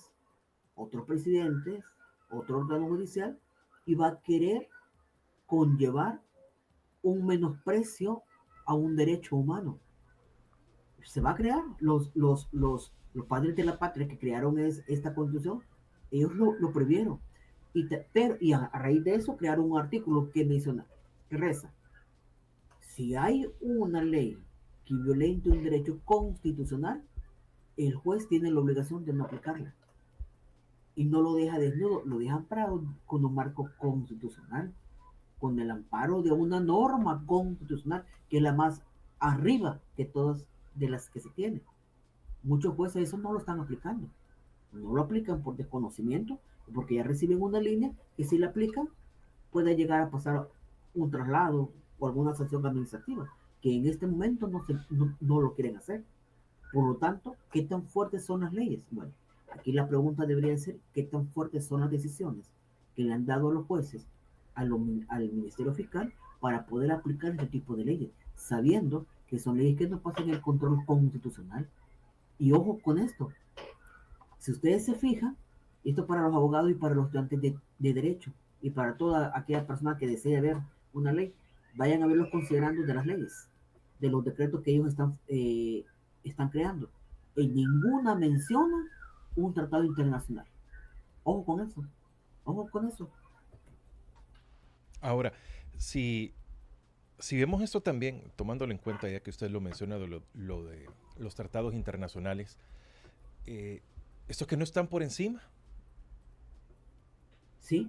otros presidentes, otro órgano judicial, y va a querer conllevar un menosprecio a un derecho humano. Se va a crear los padres de la patria que crearon esta constitución, ellos lo previeron. Y a raíz de eso crearon un artículo que menciona, que reza, si hay una ley que violente un derecho constitucional, el juez tiene la obligación de no aplicarla. Y no lo deja desnudo, lo deja amparado con un marco constitucional, con el amparo de una norma constitucional que es la más arriba de todas de las que se tienen. Muchos jueces eso no lo están aplicando. No lo aplican por desconocimiento porque ya reciben una línea que si la aplican puede llegar a pasar un traslado o alguna sanción administrativa, que en este momento no lo quieren hacer. Por lo tanto, ¿qué tan fuertes son las leyes? Bueno, aquí la pregunta debería ser, ¿qué tan fuertes son las decisiones que le han dado a los jueces, al Ministerio Fiscal, para poder aplicar este tipo de leyes, sabiendo que son leyes que no pasan el control constitucional? Y ojo con esto, si ustedes se fijan, esto para los abogados y para los estudiantes de derecho, y para toda aquella persona que desee ver una ley, vayan a ver los considerandos de las leyes, de los decretos que ellos están creando. En ninguna menciona un tratado internacional. Ojo con eso. Ojo con eso.
Ahora, si, si vemos esto también, tomándolo en cuenta ya que usted lo menciona, lo de los tratados internacionales, estos que no están por encima,
Sí,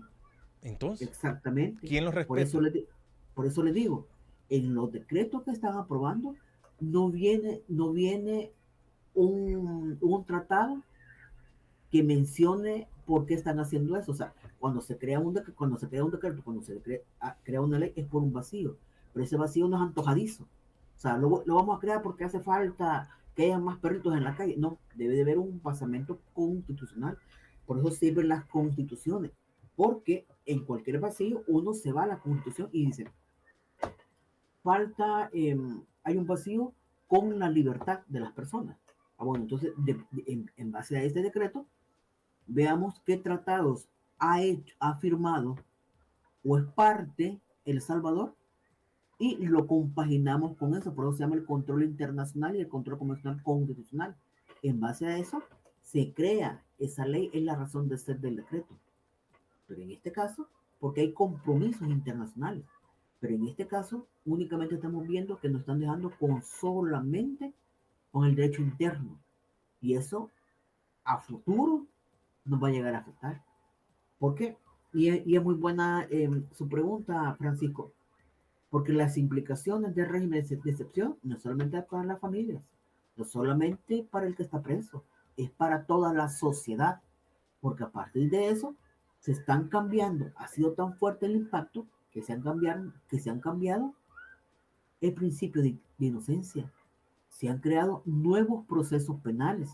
entonces,
exactamente.
¿quién los
Por eso
respeta?
por eso le digo, en los decretos que están aprobando no viene un tratado que mencione por qué están haciendo eso. O sea, cuando se crea un decreto, cuando se crea una ley, es por un vacío. Pero ese vacío no es antojadizo. O sea, lo vamos a crear porque hace falta que haya más perritos en la calle. No, debe de haber un basamento constitucional. Por eso sirven las constituciones. Porque en cualquier vacío uno se va a la constitución y dice, hay un vacío con la libertad de las personas. Bueno, entonces, en base a este decreto, veamos qué tratados ha firmado o es parte El Salvador y lo compaginamos con eso. Por eso se llama el control internacional y el control comercial constitucional. En base a eso, se crea esa ley, es la razón de ser del decreto. Pero en este caso, porque hay compromisos internacionales. Pero en este caso, únicamente estamos viendo que nos están dejando solamente con el derecho interno. Y eso a futuro nos va a llegar a afectar. ¿Por qué? Y es muy buena su pregunta, Francisco, porque las implicaciones del régimen de excepción no solamente para las familias, no solamente para el que está preso, es para toda la sociedad, porque a partir de eso se están cambiando, ha sido tan fuerte el impacto que se han cambiado el principio de inocencia, se han creado nuevos procesos penales,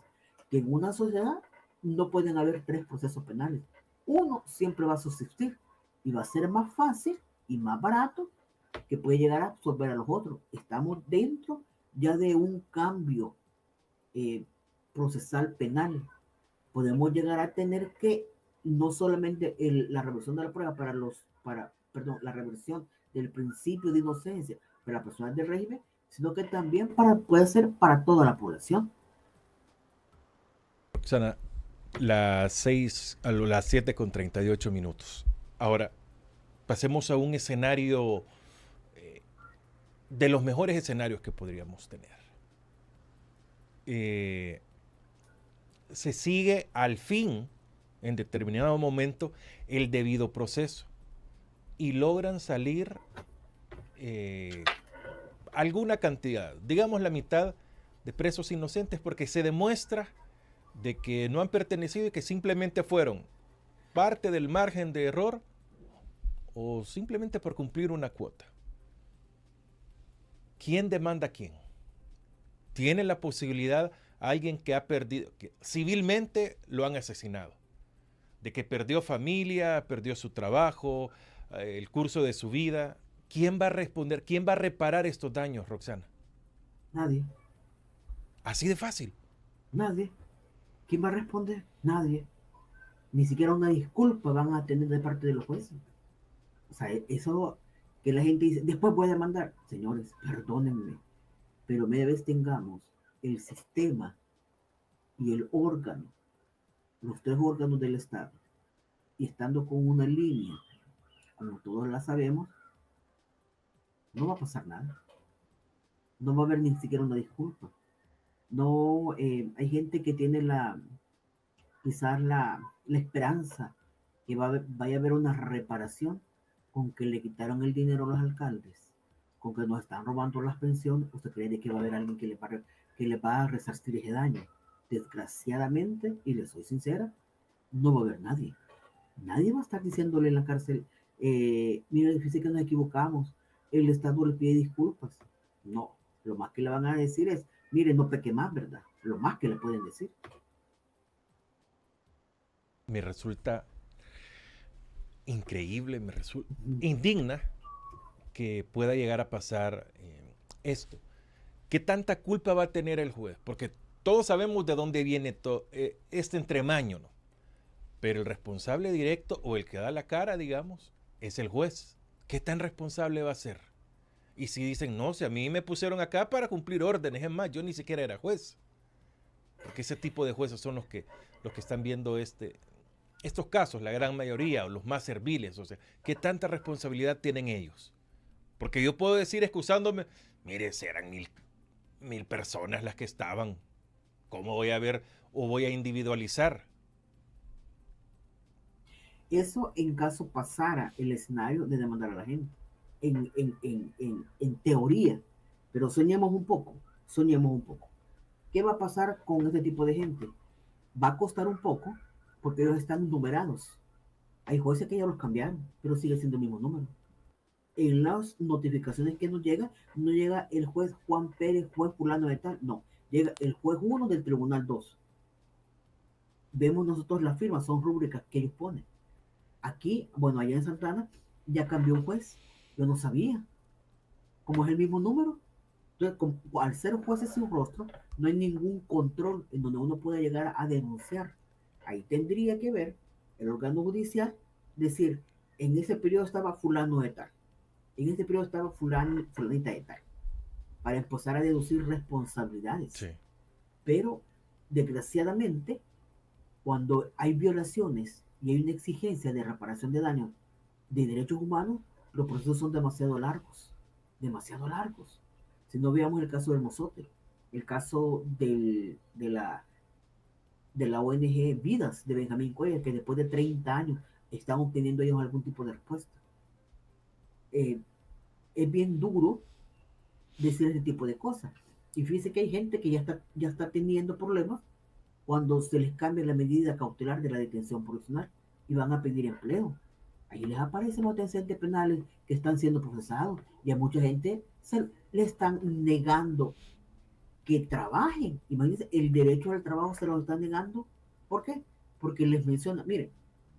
que en una sociedad no pueden haber tres procesos penales. Uno siempre va a subsistir y va a ser más fácil y más barato que puede llegar a absorber a los otros. Estamos dentro ya de un cambio procesal penal. Podemos llegar a tener que no solamente la reversión de la prueba la reversión del principio de inocencia para las personas del régimen, sino que también puede ser para toda la población.
Roxana, las 7:38. Ahora, pasemos a un escenario de los mejores escenarios que podríamos tener. Se sigue al fin, en determinado momento, el debido proceso y logran salir alguna cantidad, digamos la mitad de presos inocentes, porque se demuestra de que no han pertenecido y que simplemente fueron parte del margen de error o simplemente por cumplir una cuota. ¿Quién demanda a quién? ¿Tiene la posibilidad alguien que ha perdido, que civilmente lo han asesinado, de que perdió familia, perdió su trabajo, el curso de su vida? ¿Quién va a responder? ¿Quién va a reparar estos daños, Roxana?
Nadie.
Así de fácil.
Nadie. ¿Quién va a responder? Nadie. Ni siquiera una disculpa van a tener de parte de los jueces. O sea, eso que la gente dice, después voy a demandar. Señores, perdónenme, pero media vez tengamos el sistema y el órgano, los tres órganos del Estado, y estando con una línea, como todos la sabemos, no va a pasar nada. No va a haber ni siquiera una disculpa. No, hay gente que tiene quizás la esperanza que vaya a haber una reparación con que le quitaron el dinero a los alcaldes, con que nos están robando las pensiones. ¿Usted cree que va a haber alguien que le va a resarcir ese daño? Desgraciadamente, y le soy sincera, no va a haber nadie. Nadie va a estar diciéndole en la cárcel, mira, difícil que nos equivocamos, el Estado le pide disculpas. No, lo más que le van a decir es, mire, no peque más, ¿verdad? Lo más que le pueden decir.
Me resulta increíble, indigna que pueda llegar a pasar esto. ¿Qué tanta culpa va a tener el juez? Porque todos sabemos de dónde viene este entremaño, ¿no? Pero el responsable directo o el que da la cara, digamos, es el juez. ¿Qué tan responsable va a ser? Y si dicen, no, si a mí me pusieron acá para cumplir órdenes, es más, yo ni siquiera era juez. Porque ese tipo de jueces son los que están viendo estos casos, la gran mayoría, o los más serviles. O sea, ¿qué tanta responsabilidad tienen ellos? Porque yo puedo decir, excusándome, mire, eran mil personas las que estaban. ¿Cómo voy a ver o voy a individualizar?
Eso en caso pasara el escenario de demandar a la gente. En teoría. Pero soñemos un poco. ¿Qué va a pasar con este tipo de gente? Va a costar un poco porque ellos están numerados. Hay jueces que ya los cambiaron, pero sigue siendo el mismo número. En las notificaciones que nos llega, no llega el juez Juan Pérez, juez fulano de tal, no. Llega el juez 1 del tribunal 2. Vemos nosotros las firmas, son rúbricas que ellos ponen. Aquí, bueno, allá en Santana, ya cambió un juez. Yo no sabía. Como es el mismo número, entonces, al ser jueces sin rostro, no hay ningún control en donde uno pueda llegar a denunciar. Ahí tendría que ver el órgano judicial, decir, en ese periodo estaba fulano de tal, en ese periodo estaba fulanita de tal, para empezar a deducir responsabilidades.
Sí.
Pero, desgraciadamente, cuando hay violaciones y hay una exigencia de reparación de daños de derechos humanos, los procesos son demasiado largos. Si no veamos el caso del Mozote, el caso de la ONG Vidas de Benjamín Cuellar, que después de 30 años están obteniendo ellos algún tipo de respuesta. Es bien duro decir ese tipo de cosas. Y fíjense que hay gente que ya está teniendo problemas cuando se les cambia la medida cautelar de la detención provisional y van a pedir empleo. Ahí les aparecen los antecedentes penales que están siendo procesados y a mucha gente le están negando que trabajen. Imagínense, el derecho al trabajo se lo están negando. ¿Por qué? Porque les menciona, mire,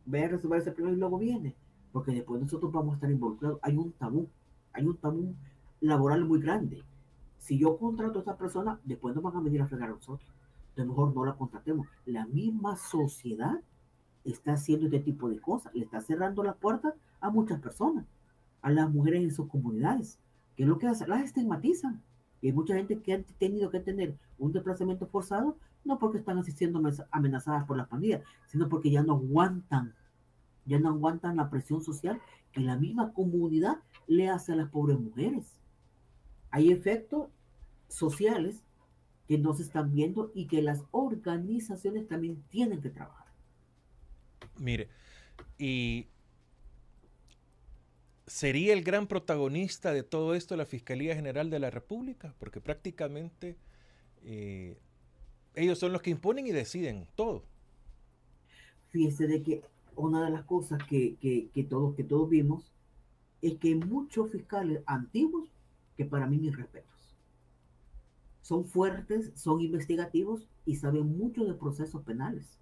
ve a resolver ese problema y luego viene. Porque después nosotros vamos a estar involucrados. Hay un tabú laboral muy grande. Si yo contrato a esa persona, después nos van a venir a fregar a nosotros. Entonces mejor no la contratemos. La misma sociedad está haciendo este tipo de cosas, le está cerrando la puerta a muchas personas, a las mujeres en sus comunidades, que es lo que hace, las estigmatizan. Y hay mucha gente que ha tenido que tener un desplazamiento forzado, no porque están asistiendo amenazadas por las pandillas, sino porque ya no aguantan la presión social que la misma comunidad le hace a las pobres mujeres. Hay efectos sociales que no se están viendo y que las organizaciones también tienen que trabajar.
Mire, y ¿sería el gran protagonista de todo esto la Fiscalía General de la República? Porque prácticamente ellos son los que imponen y deciden todo.
Fíjese de que una de las cosas que todos vimos es que hay muchos fiscales antiguos que para mí mis respetos. Son fuertes, son investigativos y saben mucho de procesos penales.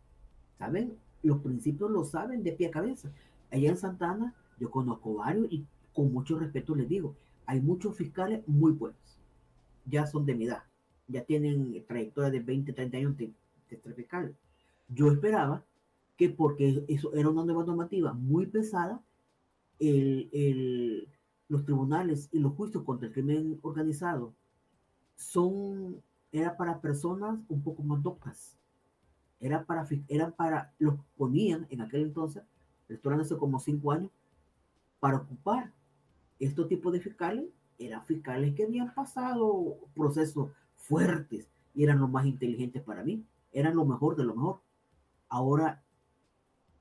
¿Saben? Los principios los saben de pie a cabeza. Allá en Santana yo conozco varios y con mucho respeto les digo, hay muchos fiscales muy buenos. Ya son de mi edad. Ya tienen trayectoria de 20, 30 años de fiscales. Yo esperaba que porque eso era una nueva normativa muy pesada, los tribunales y los juicios contra el crimen organizado era para personas un poco más doctas. Eran para, los ponían en aquel entonces, esto era hace como 5 años, para ocupar estos tipos de fiscales. Eran fiscales que habían pasado procesos fuertes y eran los más inteligentes para mí, eran lo mejor de lo mejor. Ahora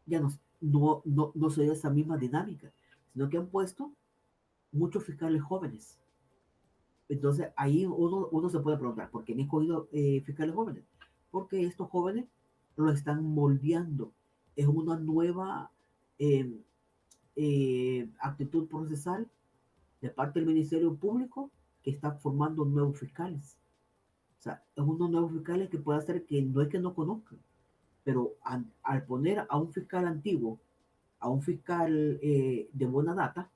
ya no se ve esa misma dinámica, sino que han puesto muchos fiscales jóvenes. Entonces ahí uno se puede preguntar, ¿por qué han escogido fiscales jóvenes? Porque estos jóvenes lo están moldeando. Es una nueva eh, actitud procesal de parte del Ministerio Público que está formando nuevos fiscales. O sea, es unos nuevos fiscales que puede hacer que no es que no conozcan, pero al poner a un fiscal antiguo, a un fiscal de buena data,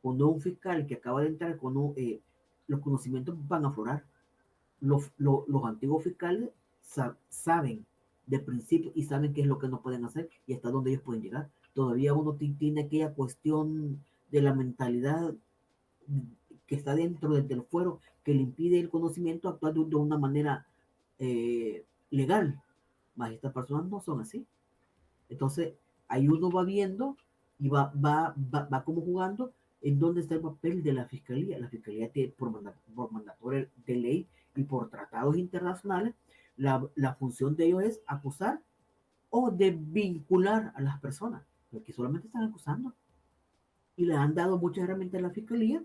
o no un fiscal que acaba de entrar con los conocimientos van a aflorar. Los antiguos fiscales saben de principio y saben qué es lo que no pueden hacer y hasta dónde ellos pueden llegar. Todavía uno tiene aquella cuestión de la mentalidad que está dentro del fuero que le impide el conocimiento actuar de una manera legal. Mas estas personas no son así. Entonces, ahí uno va viendo y va como jugando en dónde está el papel de la fiscalía. La fiscalía tiene, por mandato de ley y por tratados internacionales, la función de ellos es acusar o de vincular a las personas, porque solamente están acusando. Y le han dado muchas herramientas a la fiscalía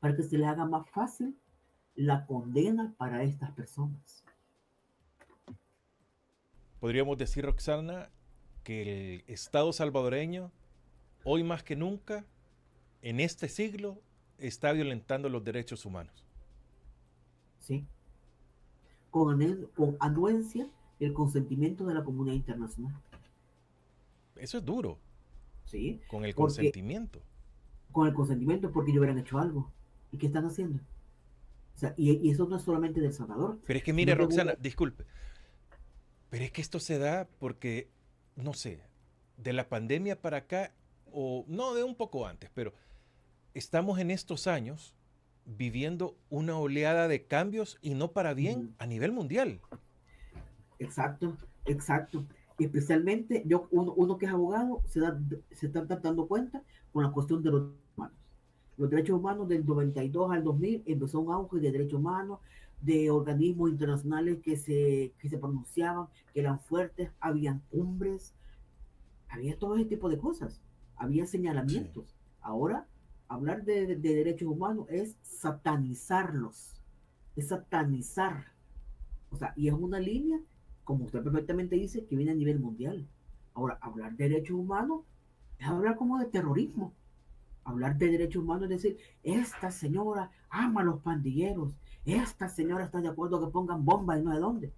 para que se le haga más fácil la condena para estas personas.
Podríamos decir, Roxana, que el Estado salvadoreño, hoy más que nunca, en este siglo, está violentando los derechos humanos.
Sí. Con anuencia y el consentimiento de la comunidad internacional.
Eso es duro.
Sí.
Con el consentimiento.
Con el consentimiento, porque ellos hubieran hecho algo. ¿Y qué están haciendo? O sea, y eso no es solamente del Salvador.
Pero es que mire, Roxana, disculpe. Pero es que esto se da porque, no sé, de la pandemia para acá, o no, de un poco antes, pero estamos en estos años viviendo una oleada de cambios y no para bien a nivel mundial.
Exacto, exacto. Especialmente uno que es abogado se está dando cuenta con la cuestión de los derechos humanos. Los derechos humanos del 92 al 2000 empezó un auge de derechos humanos, de organismos internacionales que se pronunciaban, que eran fuertes, habían cumbres, había todo ese tipo de cosas, había señalamientos. Sí. Ahora, hablar de derechos humanos es satanizarlos, es satanizar. O sea, y es una línea, como usted perfectamente dice, que viene a nivel mundial. Ahora, hablar de derechos humanos es hablar como de terrorismo. Hablar de derechos humanos es decir, esta señora ama a los pandilleros, esta señora está de acuerdo que pongan bombas y no de dónde.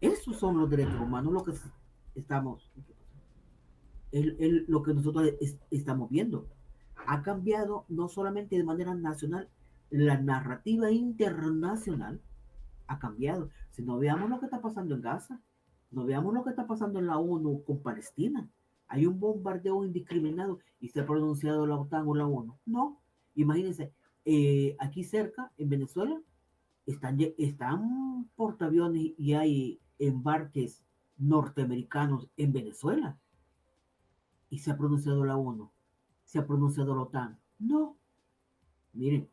Esos son los derechos humanos, lo que estamos, lo que nosotros estamos viendo. Ha cambiado no solamente de manera nacional, la narrativa internacional ha cambiado. Si no veamos lo que está pasando en Gaza, no veamos lo que está pasando en la ONU con Palestina. Hay un bombardeo indiscriminado y se ha pronunciado la OTAN o la ONU. No, imagínense, aquí cerca, en Venezuela, están portaaviones y hay embarques norteamericanos en Venezuela. Y se ha pronunciado la ONU, se ha pronunciado la OTAN. No, miren,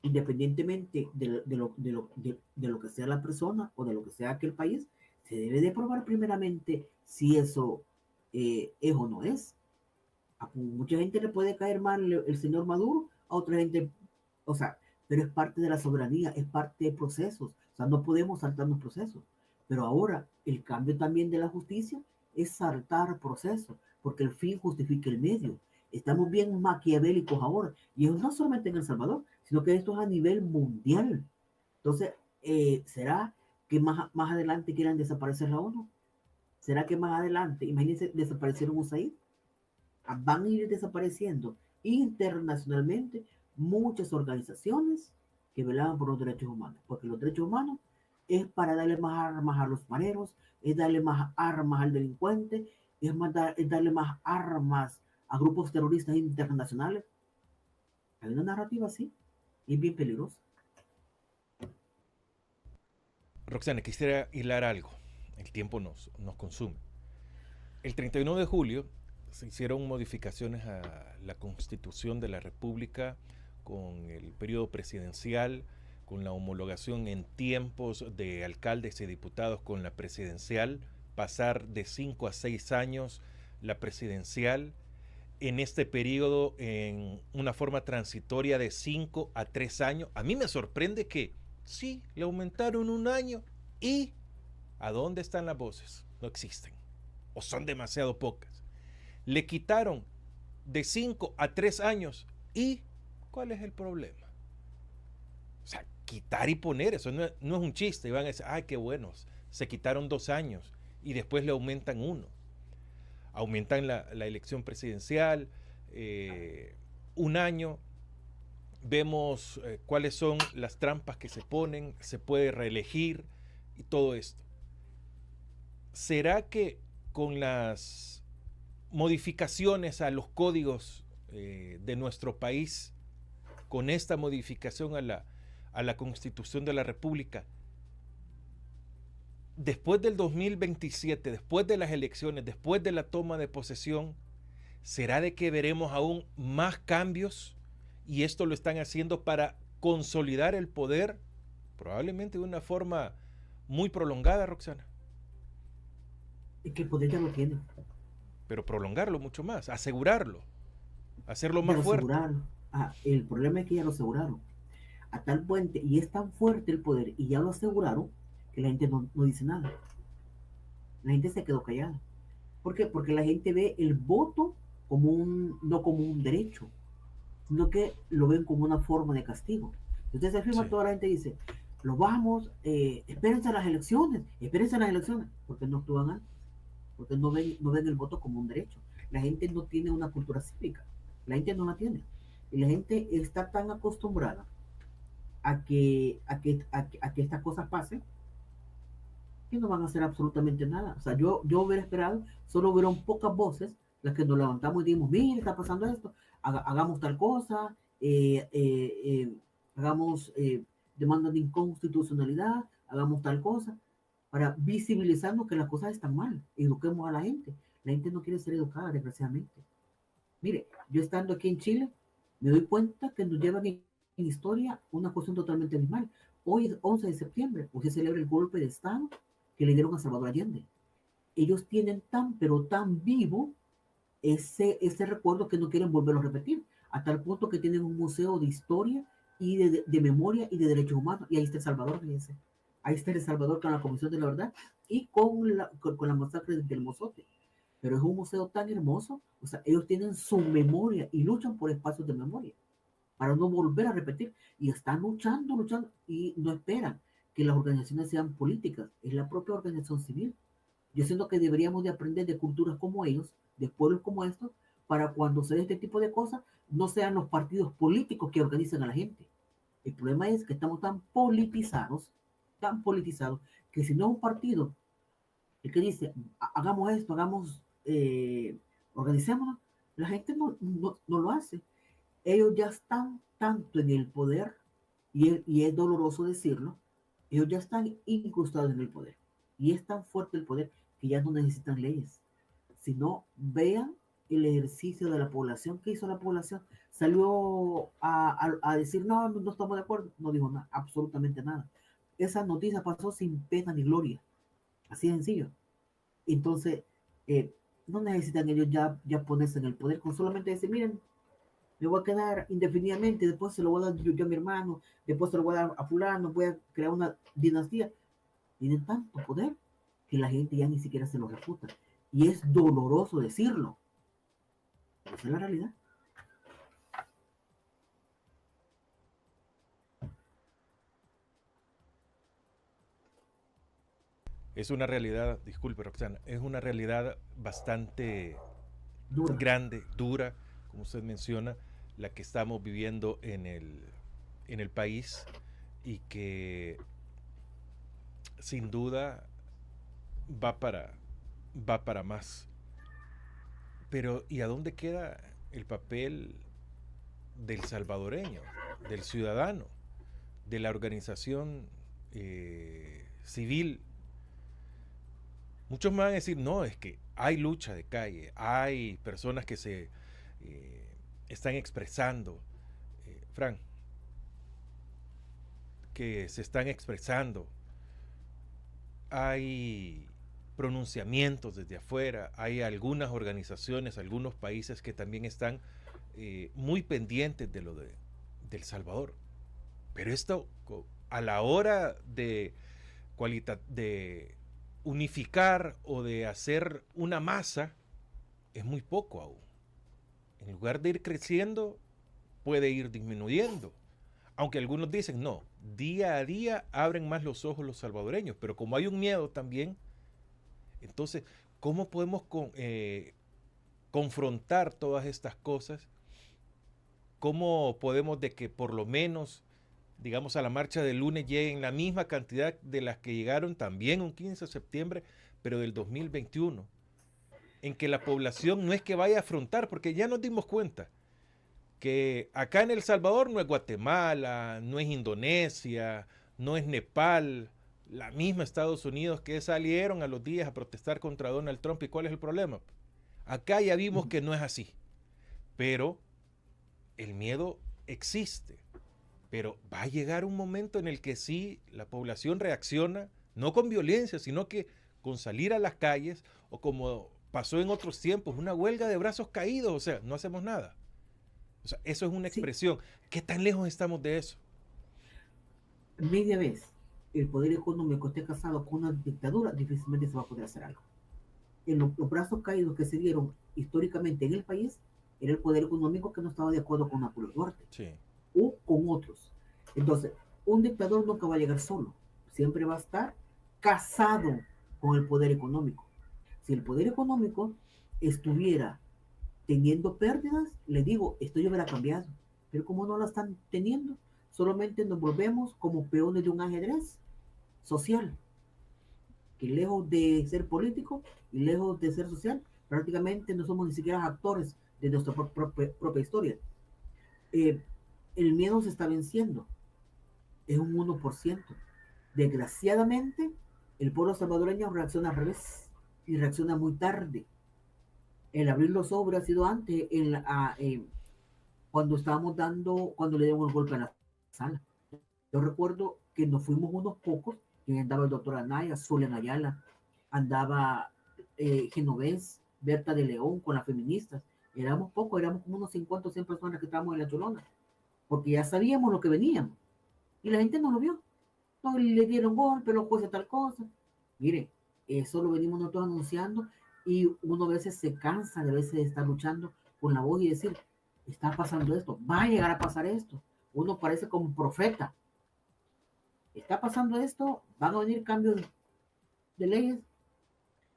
independientemente de lo que sea la persona o de lo que sea aquel país, se debe de probar primeramente si eso es o no es. A mucha gente le puede caer mal el señor Maduro, a otra gente, o sea, pero es parte de la soberanía, es parte de procesos, o sea, no podemos saltarnos procesos. Pero ahora el cambio también de la justicia es saltar procesos, porque el fin justifica el medio. Estamos bien maquiavélicos ahora, y eso no solamente en El Salvador, sino que esto es a nivel mundial. Entonces, ¿será que más adelante quieran desaparecer la ONU? ¿Será que más adelante, imagínense, desaparecieron USAID? Van a ir desapareciendo internacionalmente muchas organizaciones que velaban por los derechos humanos, porque los derechos humanos es para darle más armas a los mareros, es darle más armas al delincuente, es darle más armas a grupos terroristas internacionales. Hay una narrativa así y es bien peligrosa.
Roxana, quisiera hilar algo. El tiempo nos consume. El 31 de julio se hicieron modificaciones a la Constitución de la República con el periodo presidencial, con la homologación en tiempos de alcaldes y diputados con la presidencial, pasar de 5 a 6 años la presidencial, en este periodo en una forma transitoria de 5 a 3 años. A mí me sorprende que sí, le aumentaron un año y ¿a dónde están las voces? No existen o son demasiado pocas. le quitaron de 5 a 3 años. ¿Y cuál es el problema? O sea, quitar y poner, eso no es un chiste. Y van a decir, ay, qué buenos, se quitaron 2 años y después le aumentan 1. Aumentan la elección presidencial, 1 año. Vemos cuáles son las trampas que se ponen, se puede reelegir y todo esto. ¿Será que con las modificaciones a los códigos de nuestro país, con esta modificación a la Constitución de la República, después del 2027, después de las elecciones, después de la toma de posesión, será de que veremos aún más cambios? Y esto lo están haciendo para consolidar el poder, probablemente de una forma muy prolongada, Roxana.
Es que el poder ya lo tiene.
Pero prolongarlo mucho más, asegurarlo, hacerlo más fuerte.
El problema es que ya lo aseguraron. A tal puente, y es tan fuerte el poder, y ya lo aseguraron, que la gente no dice nada. La gente se quedó callada. ¿Por qué? Porque la gente ve el voto no como un derecho, sino que lo ven como una forma de castigo. Entonces se afirma, toda la gente dice, espérense a las elecciones, porque no actúan antes, porque no ven el voto como un derecho. La gente no tiene una cultura cívica, la gente no la tiene, y la gente está tan acostumbrada a que estas cosas pasen, que no van a hacer absolutamente nada. O sea, yo hubiera esperado, solo hubieron pocas voces las que nos levantamos y dijimos, mire, está pasando esto, hagamos tal cosa, hagamos demanda de inconstitucionalidad, hagamos tal cosa, para visibilizarnos que las cosas están mal, eduquemos a la gente. La gente no quiere ser educada, desgraciadamente. Mire, yo estando aquí en Chile, me doy cuenta que nos llevan en historia una cuestión totalmente animal. Hoy es 11 de septiembre, hoy se celebra el golpe de Estado que le dieron a Salvador Allende. Ellos tienen pero tan vivo ese recuerdo que no quieren volverlo a repetir, a tal punto que tienen un museo de historia y de memoria y de derechos humanos, y ahí está El Salvador, fíjense. Ahí está El Salvador con la Comisión de la Verdad y con la masacre del Mozote. Pero es un museo tan hermoso, o sea, ellos tienen su memoria y luchan por espacios de memoria para no volver a repetir, y están luchando, y no esperan que las organizaciones sean políticas, es la propia organización civil. Yo siento que deberíamos de aprender de culturas como ellos, de pueblos como estos, para cuando se dé este tipo de cosas, no sean los partidos políticos que organizan a la gente. El problema es que estamos tan politizados, que si no es un partido el que dice, hagamos esto, organicémonos, la gente no lo hace. Ellos ya están tanto en el poder, y es doloroso decirlo, ellos ya están incrustados en el poder. Y es tan fuerte el poder que ya no necesitan leyes, sino vean el ejercicio de la población. ¿Qué hizo la población? Salió a decir, no estamos de acuerdo. No dijo nada, absolutamente nada. Esa noticia pasó sin pena ni gloria. Así de sencillo. Entonces, no necesitan ellos ya ponerse en el poder, con solamente decir, miren, me voy a quedar indefinidamente, después se lo voy a dar yo a mi hermano, después se lo voy a dar a fulano, voy a crear una dinastía. Tienen tanto poder que la gente ya ni siquiera se lo refuta. Y es doloroso decirlo. Esa es la realidad.
Es una realidad, disculpe Roxana, es una realidad bastante
Dura.
grande, dura, como usted menciona, la que estamos viviendo en el país, y que sin duda va para más. Pero ¿y a dónde queda el papel del salvadoreño, del ciudadano, de la organización civil? Muchos me van a decir, no, es que hay lucha de calle, hay personas que se están expresando, Fran, que se están expresando, hay pronunciamientos desde afuera, hay algunas organizaciones, algunos países que también están muy pendientes de lo del Salvador. Pero esto, a la hora de unificar o de hacer una masa, es muy poco aún. En lugar de ir creciendo, puede ir disminuyendo. Aunque algunos dicen, no, día a día abren más los ojos los salvadoreños, pero como hay un miedo también, entonces, ¿cómo podemos confrontar todas estas cosas? ¿Cómo podemos de que por lo menos, digamos, a la marcha del lunes lleguen la misma cantidad de las que llegaron también un 15 de septiembre, pero del 2021? En que la población no es que vaya a afrontar, porque ya nos dimos cuenta que acá en El Salvador no es Guatemala, no es Indonesia, no es Nepal, la misma Estados Unidos que salieron a los días a protestar contra Donald Trump. ¿Y cuál es el problema? Acá ya vimos que no es así, pero el miedo existe. Pero va a llegar un momento en el que sí la población reacciona, no con violencia, sino que con salir a las calles, o como pasó en otros tiempos, una huelga de brazos caídos, o sea, no hacemos nada. O sea, eso es una expresión. ¿Qué tan lejos estamos de eso?
Media vez el poder económico esté casado con una dictadura, difícilmente se va a poder hacer algo. En los brazos caídos que se dieron históricamente en el país, era el poder económico que no estaba de acuerdo con Napoleón Duarte.
Sí.
O con otros. Entonces, un dictador nunca va a llegar solo. Siempre va a estar casado con el poder económico. Si el poder económico estuviera teniendo pérdidas, le digo, esto ya hubiera cambiado. Pero como no la están teniendo, solamente nos volvemos como peones de un ajedrez social, que lejos de ser político y lejos de ser social, prácticamente no somos ni siquiera actores de nuestra propia historia. El miedo se está venciendo. Es un 1%. Desgraciadamente, el pueblo salvadoreño reacciona al revés y reacciona muy tarde. El abrir los ojos ha sido antes, cuando le dieron el golpe a la sala. Yo recuerdo que nos fuimos unos pocos, que andaba el doctor Anaya, Zulen Ayala, andaba Genovés, Berta de León con las feministas. Éramos pocos, éramos como unos 50 o 100 personas que estábamos en la Cholona, porque ya sabíamos lo que veníamos. Y la gente no lo vio. No le dieron golpe, los jueces tal cosa. Mire, eso lo venimos nosotros anunciando, y uno a veces se cansa de estar luchando con la voz y decir, está pasando esto, va a llegar a pasar esto. Uno parece como un profeta. Está pasando esto, van a venir cambios de leyes.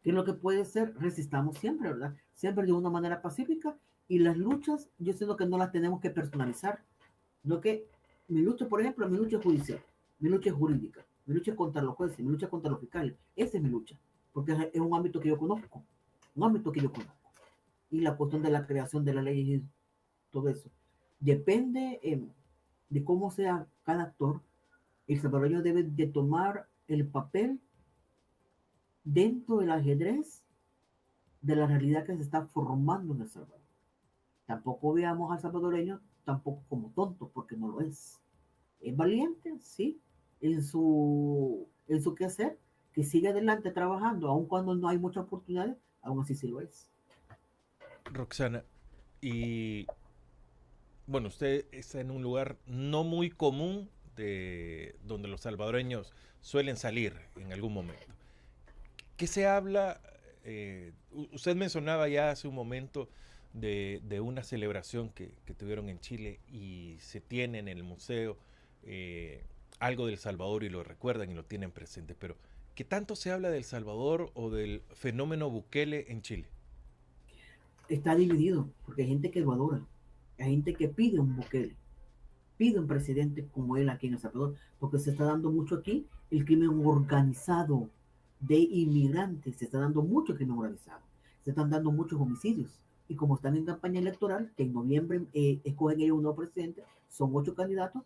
¿Qué es lo que puede ser? Resistamos siempre, ¿verdad? Siempre de una manera pacífica, y las luchas, yo siento que no las tenemos que personalizar. No que mi lucha, por ejemplo, mi lucha es judicial, mi lucha es jurídica, mi lucha es contra los jueces, mi lucha es contra los fiscales. Esa es mi lucha, porque es un ámbito que yo conozco, Y la cuestión de la creación de la ley y todo eso. Depende de cómo sea cada actor. El salvadoreño debe de tomar el papel dentro del ajedrez de la realidad que se está formando en El Salvador. Tampoco veamos al salvadoreño tampoco como tonto, porque no lo es. Es valiente, sí, en su quehacer, que sigue adelante trabajando, aun cuando no hay muchas oportunidades, aún así sí lo es.
Roxana, y bueno, usted está en un lugar no muy común de donde los salvadoreños suelen salir en algún momento. ¿Qué se habla? Usted mencionaba ya hace un momento de una celebración que tuvieron en Chile, y se tiene en el museo algo del Salvador y lo recuerdan y lo tienen presente, pero ¿qué tanto se habla del Salvador o del fenómeno Bukele en Chile?
Está dividido, porque hay gente que lo adora, hay gente que pide un Bukele, pide un presidente como él aquí en El Salvador, porque se está dando mucho aquí el crimen organizado de inmigrantes, se está dando mucho crimen organizado, se están dando muchos homicidios, y como están en campaña electoral, que en noviembre escogen ellos un nuevo presidente, son 8 candidatos,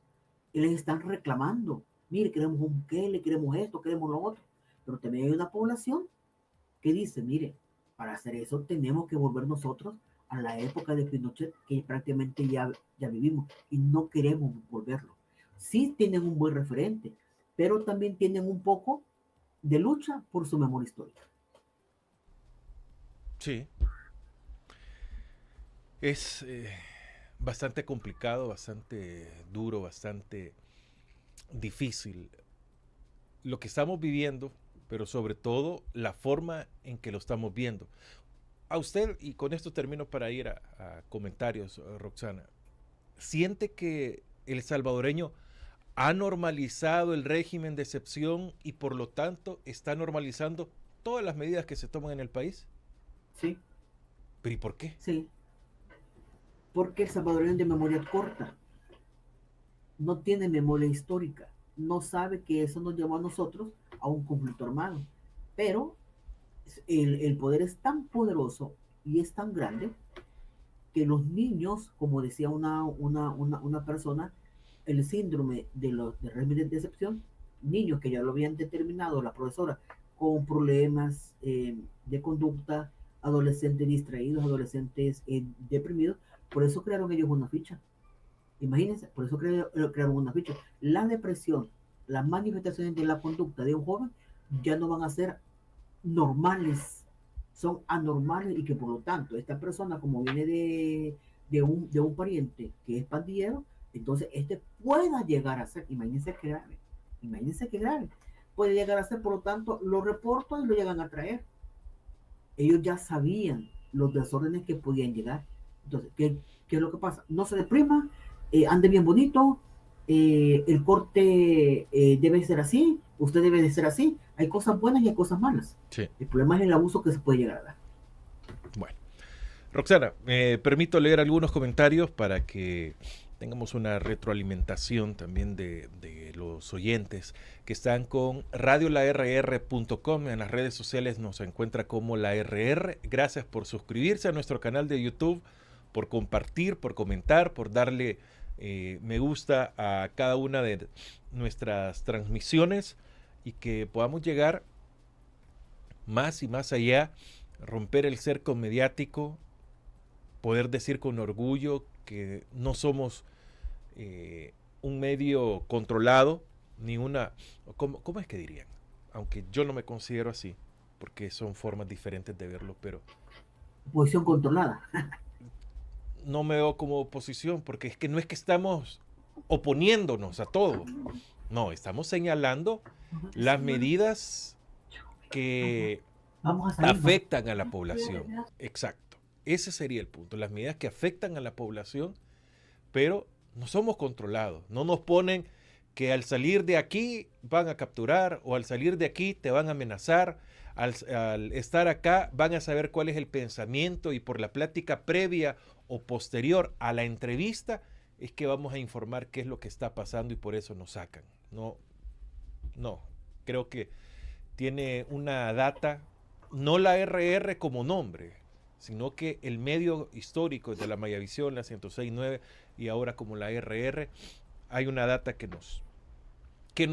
y les están reclamando, mire, queremos un Bukele, queremos esto, queremos lo otro, pero también hay una población que dice, mire, para hacer eso tenemos que volver nosotros a la época de Pinochet, que prácticamente ya vivimos, y no queremos volverlo. Sí tienen un buen referente, pero también tienen un poco de lucha por su memoria histórica.
Sí. Es bastante complicado, bastante duro, bastante difícil lo que estamos viviendo, pero sobre todo la forma en que lo estamos viendo. a usted, y con esto termino para ir a comentarios, Roxana, ¿siente que el salvadoreño ha normalizado el régimen de excepción y por lo tanto está normalizando todas las medidas que se toman en el país?
Sí,
¿Pero y por qué?
sí. Porque el salvadoreño es de memoria corta, no tiene memoria histórica, no sabe que eso nos llevó a nosotros a un conflicto armado. Pero el poder es tan poderoso y es tan grande que los niños, como decía una persona, el síndrome de régimen de excepción, niños que ya lo habían determinado la profesora con problemas de conducta, adolescentes distraídos, adolescentes deprimidos, por eso crearon ellos una ficha. Imagínense, por eso crearon una ficha. La depresión, las manifestaciones de la conducta de un joven ya no van a ser normales, son anormales y que por lo tanto esta persona como viene de un pariente que es pandillero, entonces este pueda llegar a ser, imagínense que grave, puede llegar a ser, por lo tanto lo reportan y lo llegan a traer. Ellos ya sabían los desórdenes que podían llegar. Entonces, ¿qué es lo que pasa? No se deprima, ande bien bonito, el corte debe ser así, usted debe de ser así. Hay cosas buenas y hay cosas malas.
Sí.
El problema es el abuso que se puede llegar a dar.
Bueno, Roxana, me permito leer algunos comentarios para que tengamos una retroalimentación también de los oyentes que están con radiolarr.com. En las redes sociales nos encuentra como la RR. Gracias por suscribirse a nuestro canal de YouTube, por compartir, por comentar, por darle me gusta a cada una de nuestras transmisiones y que podamos llegar más y más allá, romper el cerco mediático, poder decir con orgullo que no somos un medio controlado, ni una... ¿Cómo es que dirían? Aunque yo no me considero así, porque son formas diferentes de verlo, pero...
Posición controlada.
No me veo como oposición, porque es que estamos oponiéndonos a todo. No, estamos señalando las medidas que afectan a la población. Exacto. Ese sería el punto. Las medidas que afectan a la población, pero no somos controlados. No nos ponen que al salir de aquí van a capturar o al salir de aquí te van a amenazar. Al estar acá van a saber cuál es el pensamiento y por la plática previa o posterior a la entrevista es que vamos a informar qué es lo que está pasando y por eso nos sacan. No, creo que tiene una data, no la RR como nombre, sino que el medio histórico de la Mayavisión, la 106.9 y ahora como la RR, hay una data que nos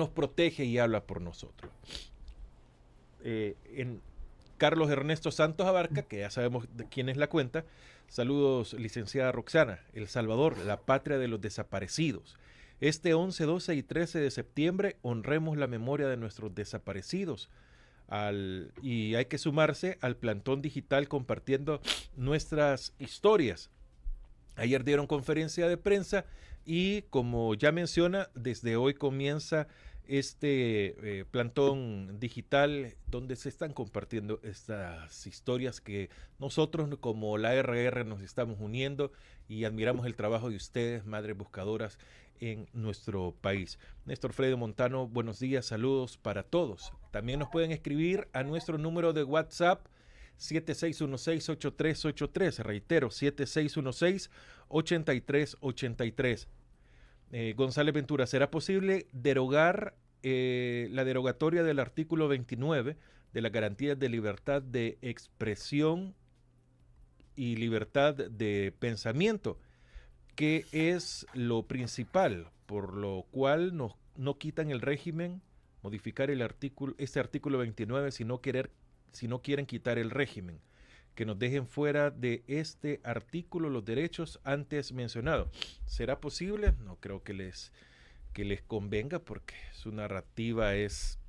protege y habla por nosotros. En Carlos Ernesto Santos Abarca, que ya sabemos de quién es la cuenta. Saludos, licenciada Roxana. El Salvador, la patria de los desaparecidos. Este 11, 12 y 13 de septiembre honremos la memoria de nuestros desaparecidos. Y hay que sumarse al plantón digital compartiendo nuestras historias. Ayer dieron conferencia de prensa y como ya menciona, desde hoy comienza este plantón digital donde se están compartiendo estas historias que nosotros como la RR nos estamos uniendo y admiramos el trabajo de ustedes, madres buscadoras en nuestro país. Néstor Freddy Montano, buenos días, saludos para todos. También nos pueden escribir a nuestro número de WhatsApp 7616-8383, reitero, 7616-8383. González Ventura, ¿será posible derogar la derogatoria del artículo 29 de las garantías de libertad de expresión y libertad de pensamiento, que es lo principal, por lo cual no quitan el régimen, modificar este artículo 29 si no quieren quitar el régimen? Que nos dejen fuera de este artículo los derechos antes mencionados. ¿Será posible? No creo que les convenga porque su narrativa es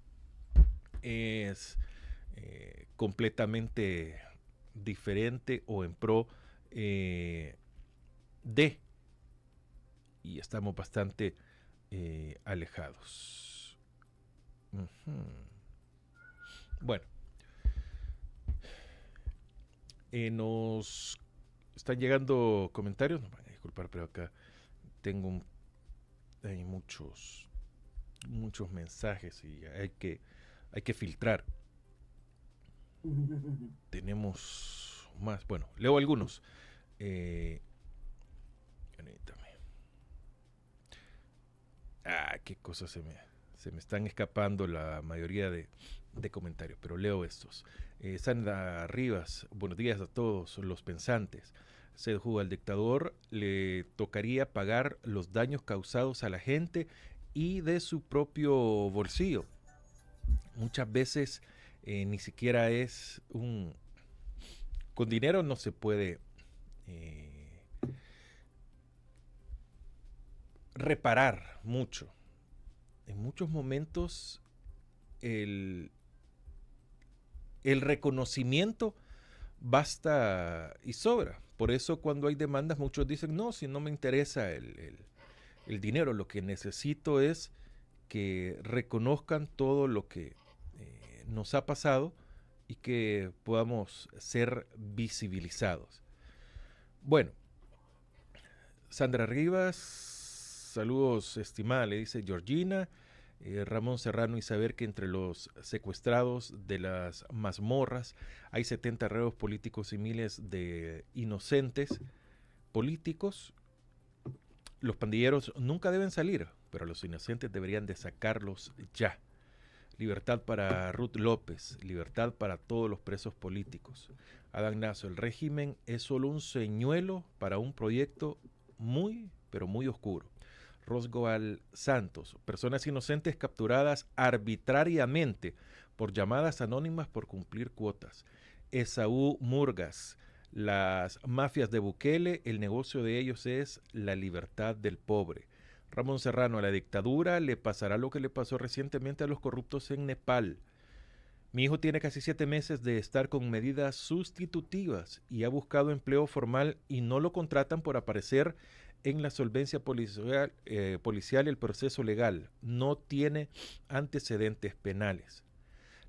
completamente diferente o en pro de, y estamos bastante alejados. Bueno, Nos están llegando comentarios. No van a disculpar, pero acá hay muchos mensajes y hay que filtrar. Tenemos más. Bueno, leo algunos. Qué cosas se me están escapando la mayoría de comentarios, pero leo estos. Sandra Rivas, buenos días a todos los pensantes. Sedju, al dictador le tocaría pagar los daños causados a la gente y de su propio bolsillo. Muchas veces ni siquiera es con dinero no se puede reparar mucho. En muchos momentos el reconocimiento basta y sobra. Por eso cuando hay demandas muchos dicen, no, si no me interesa el dinero, lo que necesito es que reconozcan todo lo que nos ha pasado y que podamos ser visibilizados. Bueno, Sandra Rivas, saludos estimada, le dice Georgina. Ramón Serrano, y saber que entre los secuestrados de las mazmorras hay 70 reos políticos y miles de inocentes políticos. Los pandilleros nunca deben salir, pero los inocentes deberían de sacarlos ya. Libertad para Ruth López, libertad para todos los presos políticos. Adán Nazo, el régimen es solo un señuelo para un proyecto muy, pero muy oscuro. Rosgoal Santos, personas inocentes capturadas arbitrariamente por llamadas anónimas por cumplir cuotas. Esaú Murgas, las mafias de Bukele, el negocio de ellos es la libertad del pobre. Ramón Serrano, a la dictadura le pasará lo que le pasó recientemente a los corruptos en Nepal. Mi hijo tiene casi 7 meses de estar con medidas sustitutivas y ha buscado empleo formal y no lo contratan por aparecer en la solvencia policial y el proceso legal. No tiene antecedentes penales.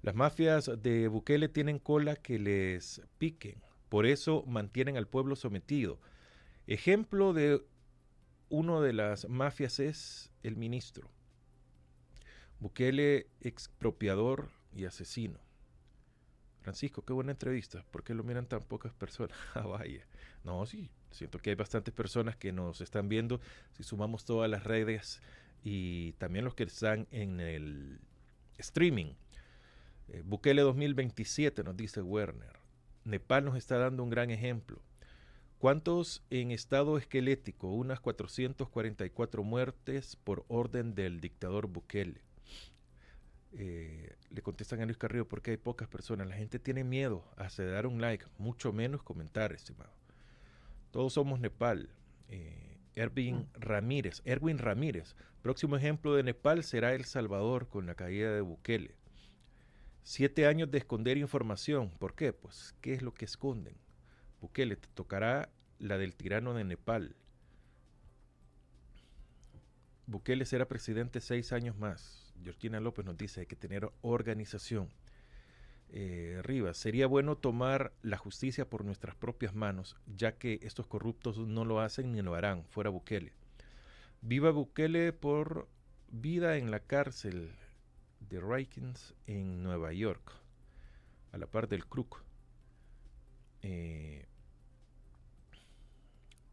Las mafias de Bukele tienen cola que les piquen. Por eso mantienen al pueblo sometido. Ejemplo de uno de las mafias es el ministro. Bukele, expropiador y asesino. Francisco, qué buena entrevista. ¿Por qué lo miran tan pocas personas? Vaya. No, sí, siento que hay bastantes personas que nos están viendo. Si sumamos todas las redes y también los que están en el streaming. Bukele 2027, nos dice Werner. Nepal nos está dando un gran ejemplo. ¿Cuántos en estado esquelético? Unas 444 muertes por orden del dictador Bukele. Le contestan a Luis Carrillo porque hay pocas personas. La gente tiene miedo a dar un like, mucho menos comentar, estimado. Todos somos Nepal. Erwin Ramírez. Próximo ejemplo de Nepal será El Salvador con la caída de Bukele. 7 años de esconder información. ¿Por qué? Pues, ¿qué es lo que esconden? Bukele, te tocará la del tirano de Nepal. Bukele será presidente 6 años más. Georgina López nos dice que hay que tener organización. Rivas, sería bueno tomar la justicia por nuestras propias manos, ya que estos corruptos no lo hacen ni lo harán, fuera Bukele. Viva Bukele por vida en la cárcel de Rikers en Nueva York, a la par del Kruk.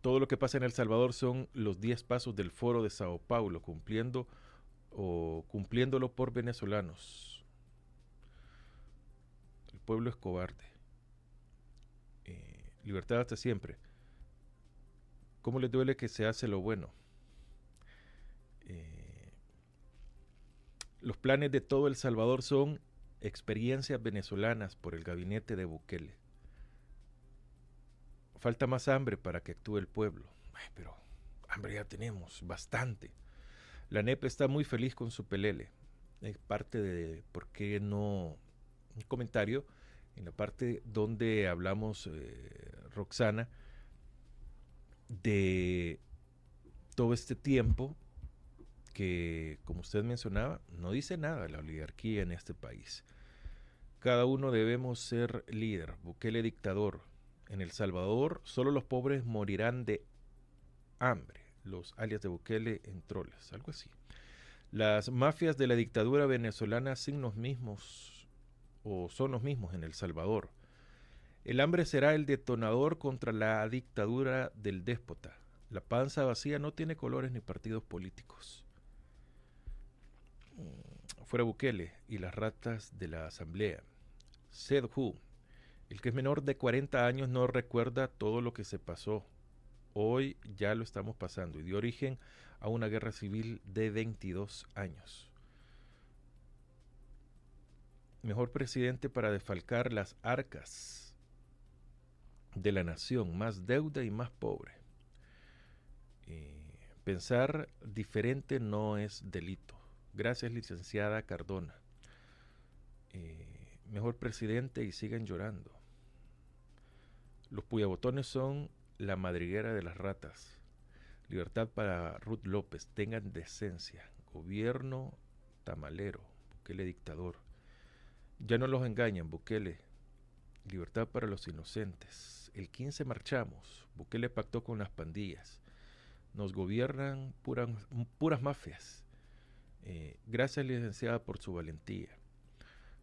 Todo lo que pasa en El Salvador son los 10 pasos del Foro de Sao Paulo, cumpliéndolo por venezolanos. El pueblo es cobarde. Libertad hasta siempre. ¿Cómo les duele que se hace lo bueno? Los planes de todo El Salvador son experiencias venezolanas por el gabinete de Bukele. Falta más hambre para que actúe el pueblo. Pero hambre ya tenemos, bastante. La NEP está muy feliz con su pelele. Es parte de por qué no... Un comentario en la parte donde hablamos, Roxana, de todo este tiempo que, como usted mencionaba, no dice nada la oligarquía en este país. Cada uno debemos ser líder. Bukele dictador. En El Salvador, solo los pobres morirán de hambre. Los alias de Bukele en troles, algo así. Las mafias de la dictadura venezolana son los mismos en El Salvador. El hambre será el detonador contra la dictadura del déspota. La panza vacía no tiene colores ni partidos políticos. Fuera Bukele y las ratas de la asamblea. Sedhu, el que es menor de 40 años no recuerda todo lo que se pasó. Hoy ya lo estamos pasando y dio origen a una guerra civil de 22 años. Mejor presidente para desfalcar las arcas de la nación, más deuda y más pobre. Pensar diferente no es delito. Gracias, licenciada Cardona. Mejor presidente y sigan llorando. Los puyabotones son la madriguera de las ratas. Libertad para Ruth López. Tengan decencia. Gobierno tamalero. Bukele dictador. Ya no los engañan, Bukele. Libertad para los inocentes. El 15 marchamos. Bukele pactó con las pandillas. Nos gobiernan puras mafias. Gracias, licenciada, por su valentía.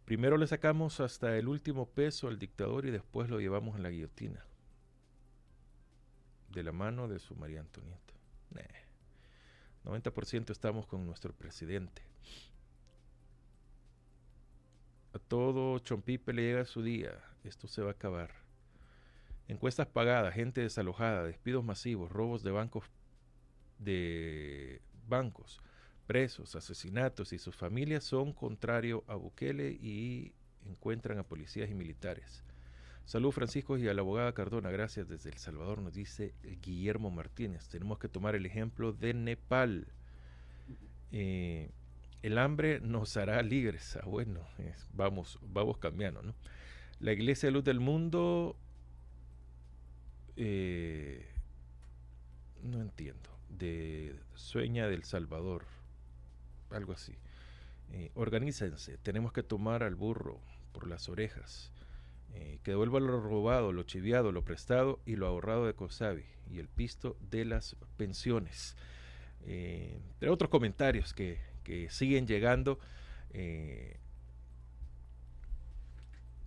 Primero le sacamos hasta el último peso al dictador y después lo llevamos en la guillotina. De la mano de su María Antonieta. 90% estamos con nuestro presidente. A todo Chompipe le llega su día. Esto se va a acabar. Encuestas pagadas, gente desalojada, despidos masivos, robos de bancos, presos, asesinatos y sus familias son contrario a Bukele y encuentran a policías y militares. Salud, Francisco, y a la abogada Cardona, gracias desde El Salvador, nos dice Guillermo Martínez. Tenemos que tomar el ejemplo de Nepal. El hambre nos hará libres. Bueno, vamos cambiando, ¿no? La Iglesia de Luz del Mundo, no entiendo, de Sueña del Salvador, algo así. Organícense, tenemos que tomar al burro por las orejas. Que devuelva lo robado, lo chiviado, lo prestado y lo ahorrado de Cosabi y el pisto de las pensiones. Entre otros comentarios que siguen llegando,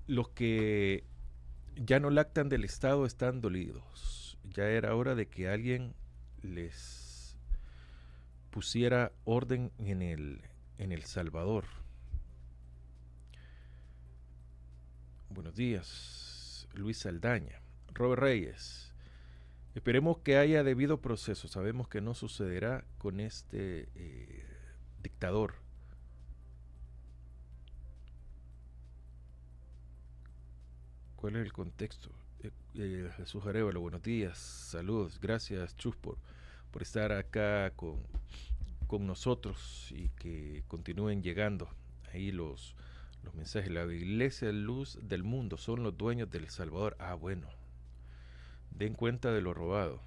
los que ya no lactan del Estado están dolidos. Ya era hora de que alguien les pusiera orden en El Salvador. Buenos días, Luis Saldaña. Robert Reyes. Esperemos que haya debido proceso. Sabemos que no sucederá con este dictador. ¿Cuál es el contexto? Jesús Arevalo, buenos días, saludos, gracias Chus por estar acá con nosotros y que continúen llegando ahí los mensajes. La Iglesia de Luz del Mundo son los dueños del Salvador. Bueno, den cuenta de lo robado.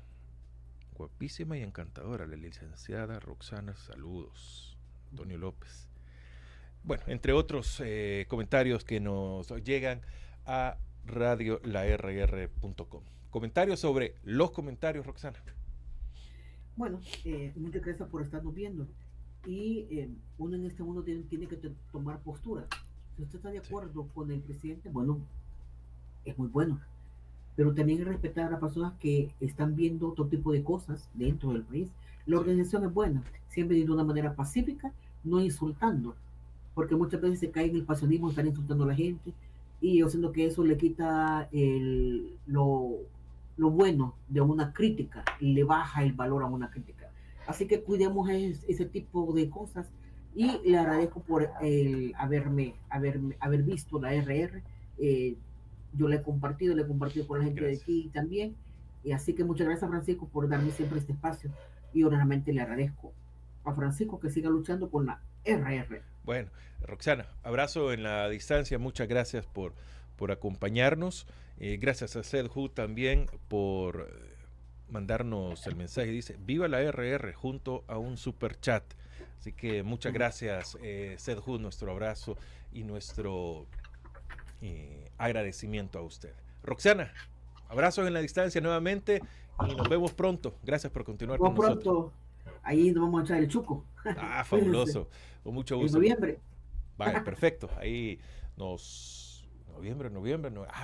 Guapísima y encantadora la licenciada Roxana, saludos. Antonio López. Bueno, entre otros comentarios que nos llegan a radiolarr.com. Comentarios sobre los comentarios, Roxana.
Bueno, muchas gracias por estarnos viendo. Y uno en este mundo tiene que tomar postura. Si usted está de acuerdo con el presidente, bueno, es muy bueno. Pero también hay que respetar a las personas que están viendo otro tipo de cosas dentro del país. La organización es buena, siempre de una manera pacífica, no insultando. Porque muchas veces se cae en el pasionismo, están insultando a la gente. Y yo siento que eso le quita lo bueno de una crítica, y le baja el valor a una crítica. Así que cuidemos ese tipo de cosas. Y le agradezco por haber visto la RR. Yo le he compartido con la gente de aquí también. Y así que muchas gracias, Francisco, por darme siempre este espacio. Y honestamente le agradezco a Francisco que siga luchando con la RR.
Bueno, Roxana, abrazo en la distancia. Muchas gracias por acompañarnos. Gracias a Sedhu también por mandarnos el mensaje. Dice, viva la RR, junto a un super chat. Así que muchas gracias, Sedhu, nuestro abrazo y nuestro agradecimiento a usted. Roxana, abrazos en la distancia nuevamente y nos vemos pronto. Gracias por continuar
Muy
con nosotros.
pronto, ahí nos vamos a echar el chuco.
Ah, fabuloso. Con mucho gusto.
En noviembre.
Vale, perfecto. Ahí noviembre.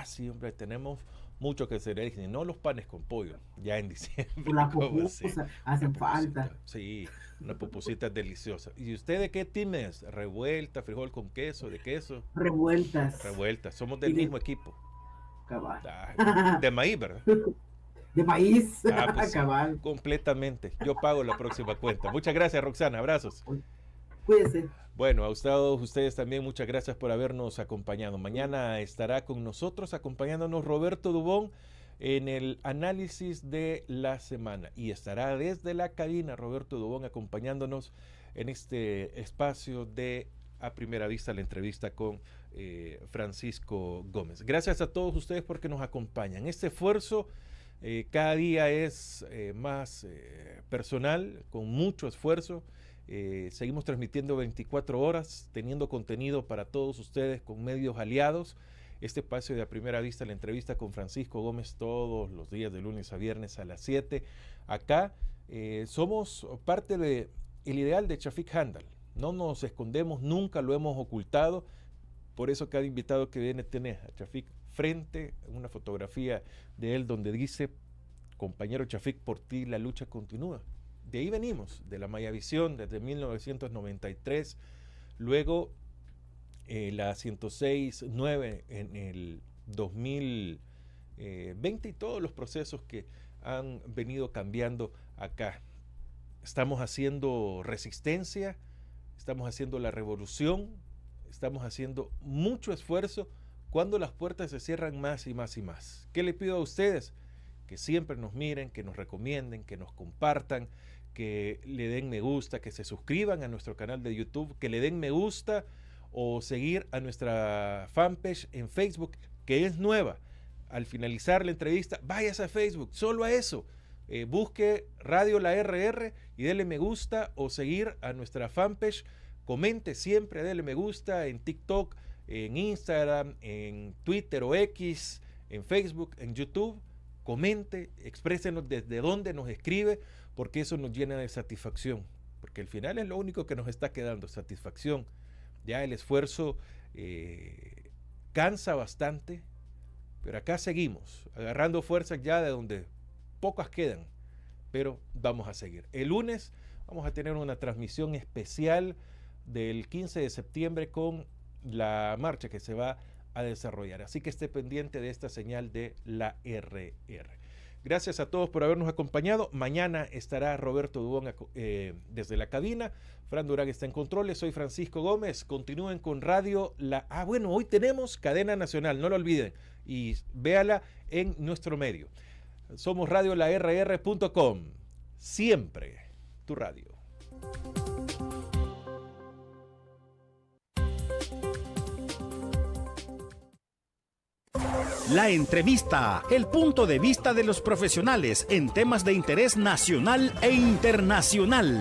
Sí, hombre, tenemos mucho que hacer. Y no los panes con pollo, ya en diciembre.
Las
¿Cómo así?
pupusas hacen falta.
Sí, una pupusita deliciosa. ¿Y usted de qué team es? ¿Revuelta, frijol con queso, de queso?
Revueltas.
Revuelta. Somos del
Y de-
mismo equipo.
Cabal.
De maíz, ¿verdad?
De maíz.
Pues sí,
Cabal.
completamente. Yo pago la próxima cuenta. Muchas gracias, Roxana. Abrazos.
Cuídense.
Bueno, a ustedes también muchas gracias por habernos acompañado. Mañana estará con nosotros acompañándonos Roberto Dubón en el análisis de la semana y estará desde la cabina Roberto Dubón acompañándonos en este espacio de A Primera Vista, la entrevista con Francisco Gómez. Gracias a todos ustedes porque nos acompañan. Este esfuerzo cada día es más personal, con mucho esfuerzo. Seguimos transmitiendo 24 horas, teniendo contenido para todos ustedes con medios aliados. Este espacio de A Primera Vista, la entrevista con Francisco Gómez todos los días de lunes a viernes a las 7. Acá somos parte del ideal de Chafik Handal. No nos escondemos, nunca lo hemos ocultado. Por eso cada invitado que viene tiene a Chafik frente, una fotografía de él donde dice: compañero Chafik, por ti la lucha continúa. De ahí venimos, de la Mayavisión, desde 1993, luego la 106.9 en el 2020 y todos los procesos que han venido cambiando acá. Estamos haciendo resistencia, estamos haciendo la revolución, estamos haciendo mucho esfuerzo cuando las puertas se cierran más y más y más. ¿Qué le pido a ustedes? Que siempre nos miren, que nos recomienden, que nos compartan, que le den me gusta, que se suscriban a nuestro canal de YouTube, que le den me gusta o seguir a nuestra fanpage en Facebook, que es nueva. Al finalizar la entrevista, váyase a Facebook, solo a eso. Busque Radio La RR y dele me gusta o seguir a nuestra fanpage. Comente siempre, dele me gusta en TikTok, en Instagram, en Twitter o X, en Facebook, en YouTube. Comente, exprésenos desde dónde nos escribe, porque eso nos llena de satisfacción, porque al final es lo único que nos está quedando, satisfacción. Ya el esfuerzo cansa bastante, pero acá seguimos, agarrando fuerzas ya de donde pocas quedan, pero vamos a seguir. El lunes vamos a tener una transmisión especial del 15 de septiembre con la marcha que se va a desarrollar, así que esté pendiente de esta señal de la RR. Gracias a todos por habernos acompañado. Mañana estará Roberto Dubón desde la cabina. Fran Durán está en controles. Soy Francisco Gómez. Continúen con Radio bueno, hoy tenemos cadena nacional, no lo olviden. Y véala en nuestro medio. Somos radiolarr.com. Siempre tu radio.
La entrevista, el punto de vista de los profesionales en temas de interés nacional e internacional.